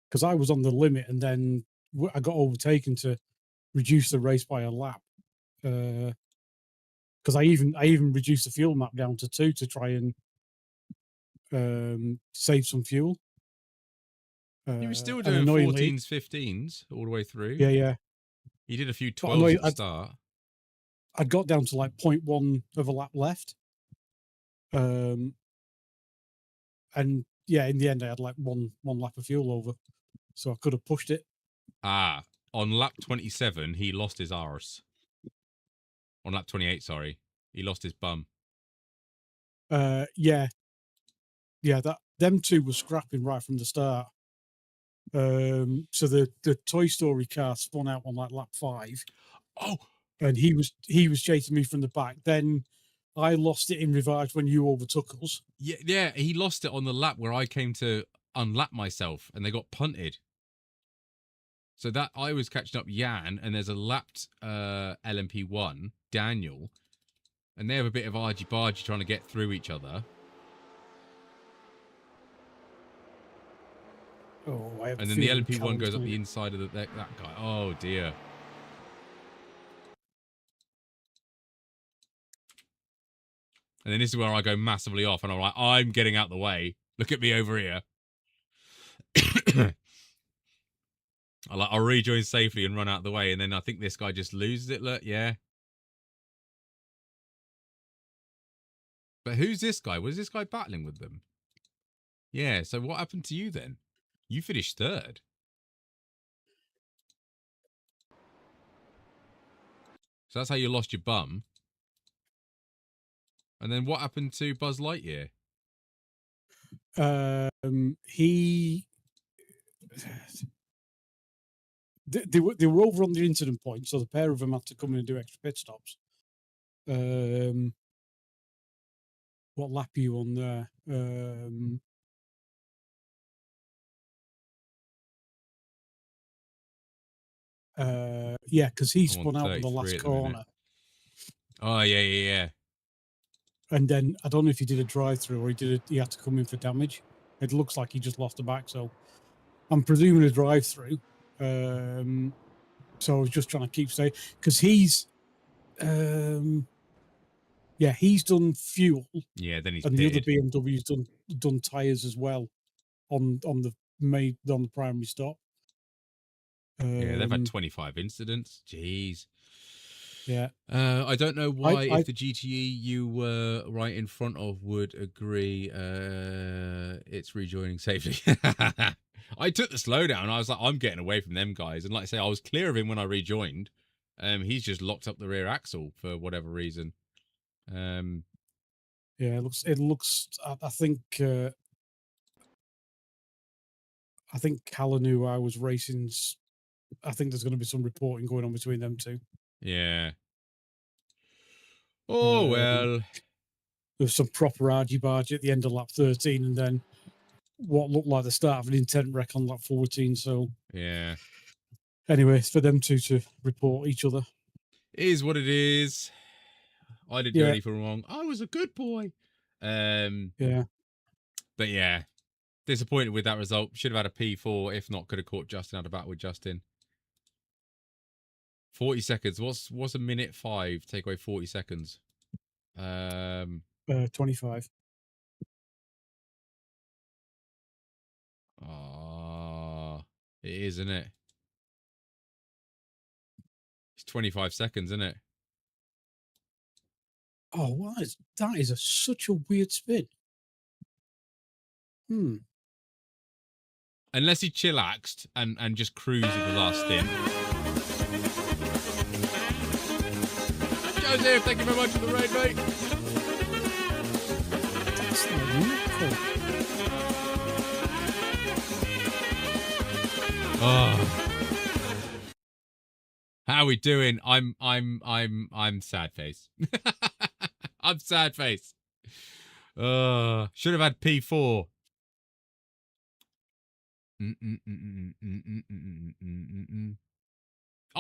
Because I was on the limit and then I got overtaken to reduce the race by a lap. Because I even reduced the fuel map down to 2 to try and save some fuel. You were still and doing annoyingly- 14s, 15s all the way through. Yeah. You did a few But 12s at the start. I got down to like 0.1 of a lap left. And yeah, in the end, I had like one lap of fuel over, so I could have pushed it. On lap 27, he lost his arse. On lap 28, sorry, he lost his bum. Yeah, that them two were scrapping right from the start. So the Toy Story car spun out on like lap 5. Oh, and he was chasing me from the back. Then I lost it in reverse when you overtook us. Yeah, he lost it on the lap where I came to unlap myself and they got punted. So that I was catching up Jan, and there's a lapped LMP1, Daniel, and they have a bit of argy-bargy trying to get through each other. Oh, I have and then the LMP1 goes up the inside of that guy. Oh, dear. And then this is where I go massively off, and I'm like, I'm getting out the way. Look at me over here. I'll rejoin safely and run out the way, and then I think this guy just loses it. Look, yeah. But who's this guy? Was this guy battling with them? Yeah, so what happened to you then? You finished 3rd. So that's how you lost your bum. And then what happened to Buzz Lightyear? They were over on the incident point, so the pair of them had to come in and do extra pit stops. What lap are you on there? Yeah, because he spun out on the last corner. Oh, yeah. And then I don't know if he did a drive-through or he had to come in for damage. It looks like he just lost the back, so I'm presuming a drive-through. So I was just trying to keep safe because he's done fuel. Yeah, then he's and pitted. the other BMW's done tires as well on the primary stop. Yeah, they've had 25 incidents. Jeez. Yeah. I don't know why if the GTE you were right in front of would agree it's rejoining safely. I took the slowdown. I was like, I'm getting away from them guys. And like I say, I was clear of him when I rejoined. He's just locked up the rear axle for whatever reason. Yeah, it looks I think Callan, who I was racing, I think there's going to be some reporting going on between them two. Yeah. Oh, well. There was some proper argy-bargy at the end of lap 13 and then what looked like the start of an intent wreck on lap 14. So, yeah. Anyway, it's for them two to report each other. It is what it is. I didn't do anything wrong. I was a good boy. Yeah. But yeah, disappointed with that result. Should have had a P4. If not, could have caught Justin out of battle with Justin. 40 seconds. What's a minute 5? Take away 40 seconds. 25. It is, isn't it? It's 25 seconds, isn't it? Oh, what that is such a weird spin. Unless he chillaxed and just cruised with the last stint. Joseph, thank you very much for the raid, mate. Oh. How are we doing? I'm sad face. I'm sad face. Should have had P4.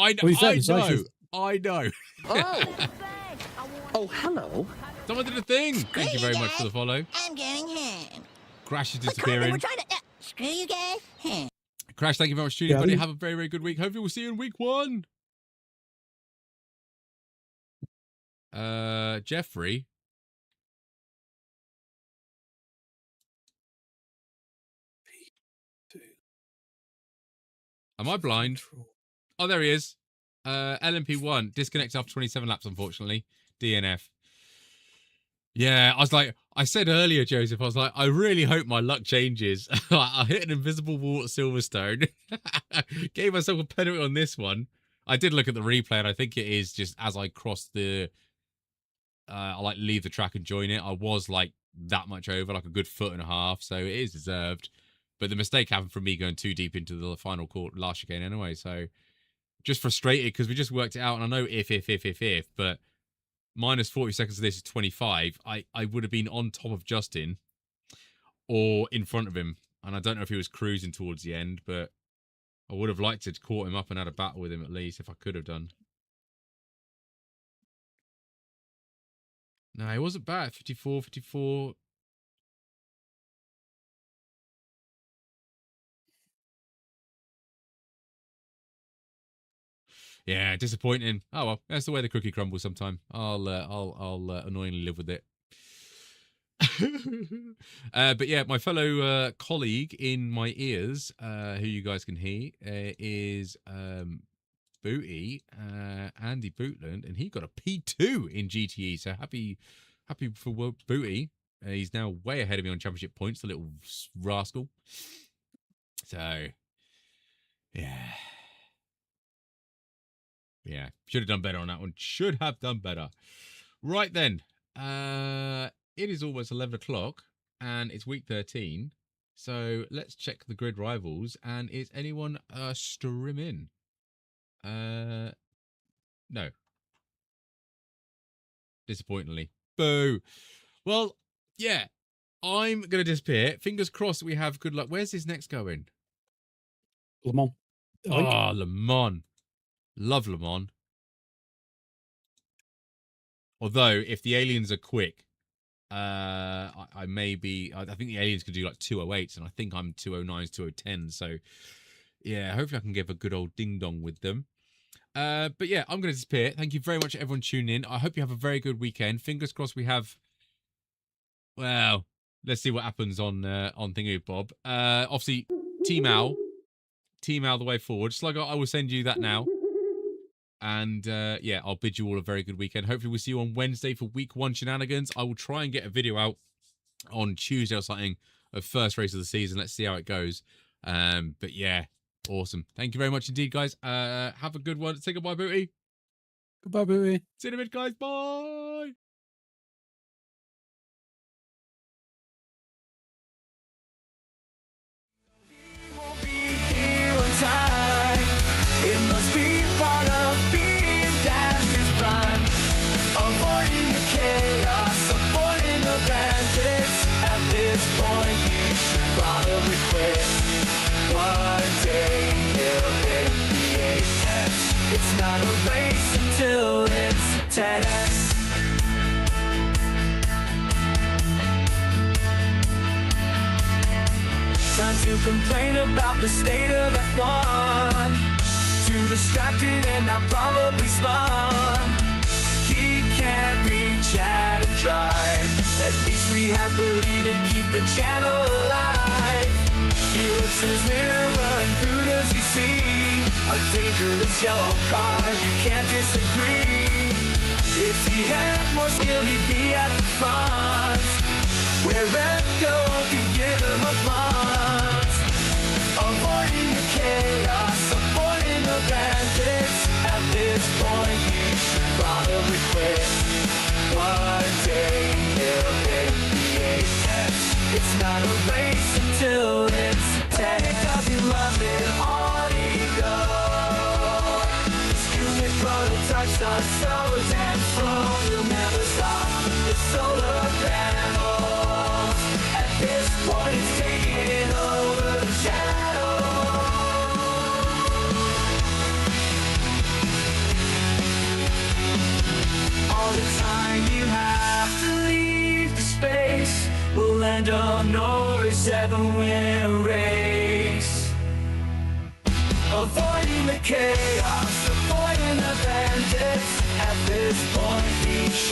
I know. Oh. Oh, hello. Someone did a thing. Thank you very much for the follow. I'm going home. Crash is But disappearing. we're trying to... screw you guys. Crash, thank you very much for tuning in, Yeah, buddy. Have a very, very good week. Hopefully we'll see you in week 1. Jeffrey. Am I blind? Oh, there he is. LMP1 disconnects after 27 laps, unfortunately. DNF. Yeah, I was like, I said earlier, Joseph, I was like, I really hope my luck changes. I hit an invisible wall at Silverstone. Gave myself a penalty on this one. I did look at the replay, and I think it is just as I crossed the... I like leave the track and join it. I was like that much over, like a good 1.5 foot, so it is deserved. But the mistake happened from me going too deep into the final court last chicane anyway, so just frustrated because we just worked it out, and I know if, but minus 40 seconds of this is 25. I would have been on top of Justin or in front of him, and I don't know if he was cruising towards the end, but I would have liked to have caught him up and had a battle with him at least if I could have done. No, it wasn't bad. 54. Yeah, disappointing. Oh well, that's the way the cookie crumbles sometime. I'll annoyingly live with it. But yeah, my fellow colleague in my ears, who you guys can hear, is Booty, Andy Bootland, and he got a P2 in GTE. So happy for Booty. He's now way ahead of me on championship points, the little rascal. So yeah, should have done better on that one. Should have done better. Right then, it is almost 11 o'clock, and it's week 13. So let's check the grid rivals. And is anyone streaming? No. Disappointingly. Boo. Well, yeah, I'm going to disappear. Fingers crossed we have good luck. Where's his next going? Le Mans. Oh, Le Mans. Love Le Mans. Although, if the aliens are quick, I think the aliens could do like 208s, and I think I'm 209s, 210s. So, yeah, hopefully I can give a good old ding-dong with them. But yeah, I'm going to disappear. Thank you very much to everyone tuning in. I hope you have a very good weekend. Fingers crossed we have... Well, let's see what happens on Thingy Bob. Obviously, Team Al the way forward. Slugger, I will send you that now. And yeah, I'll bid you all a very good weekend. Hopefully we'll see you on Wednesday for week 1 shenanigans. I will try and get a video out on Tuesday or something of first race of the season. Let's see how it goes. But yeah, awesome. Thank you very much indeed, guys. Have a good one. Say goodbye, Booty. Goodbye, Booty. See you in a bit, guys. Bye. It must be part of being Dash's prime. Avoiding the chaos, avoiding the bandits. At this point, you should probably quit. One day he'll hit the apex. It's not a race until it's a test. Time to complain about the state of F1. Too distracted and I'm probably spun. He can't reach out and drive. At least we have belief and keep the channel alive. He looks in his mirror and who does he see? A dangerous yellow car, you can't disagree. If he had more skill, he'd be at the front. Where Red Go could give him applause. avoiding the chaos, avoiding the bandits. At this point, you should probably quit. One day you'll hit the apex. It's not a race until it's a test. Pick up your London on ego. Screw prototypes on solos and phones. You'll never stop the solar panels. At this point, it's taking over the shadow. All the time you have to leave the space will end up Norris ever win a race. Avoiding the chaos, avoiding the bandits. At this point, we should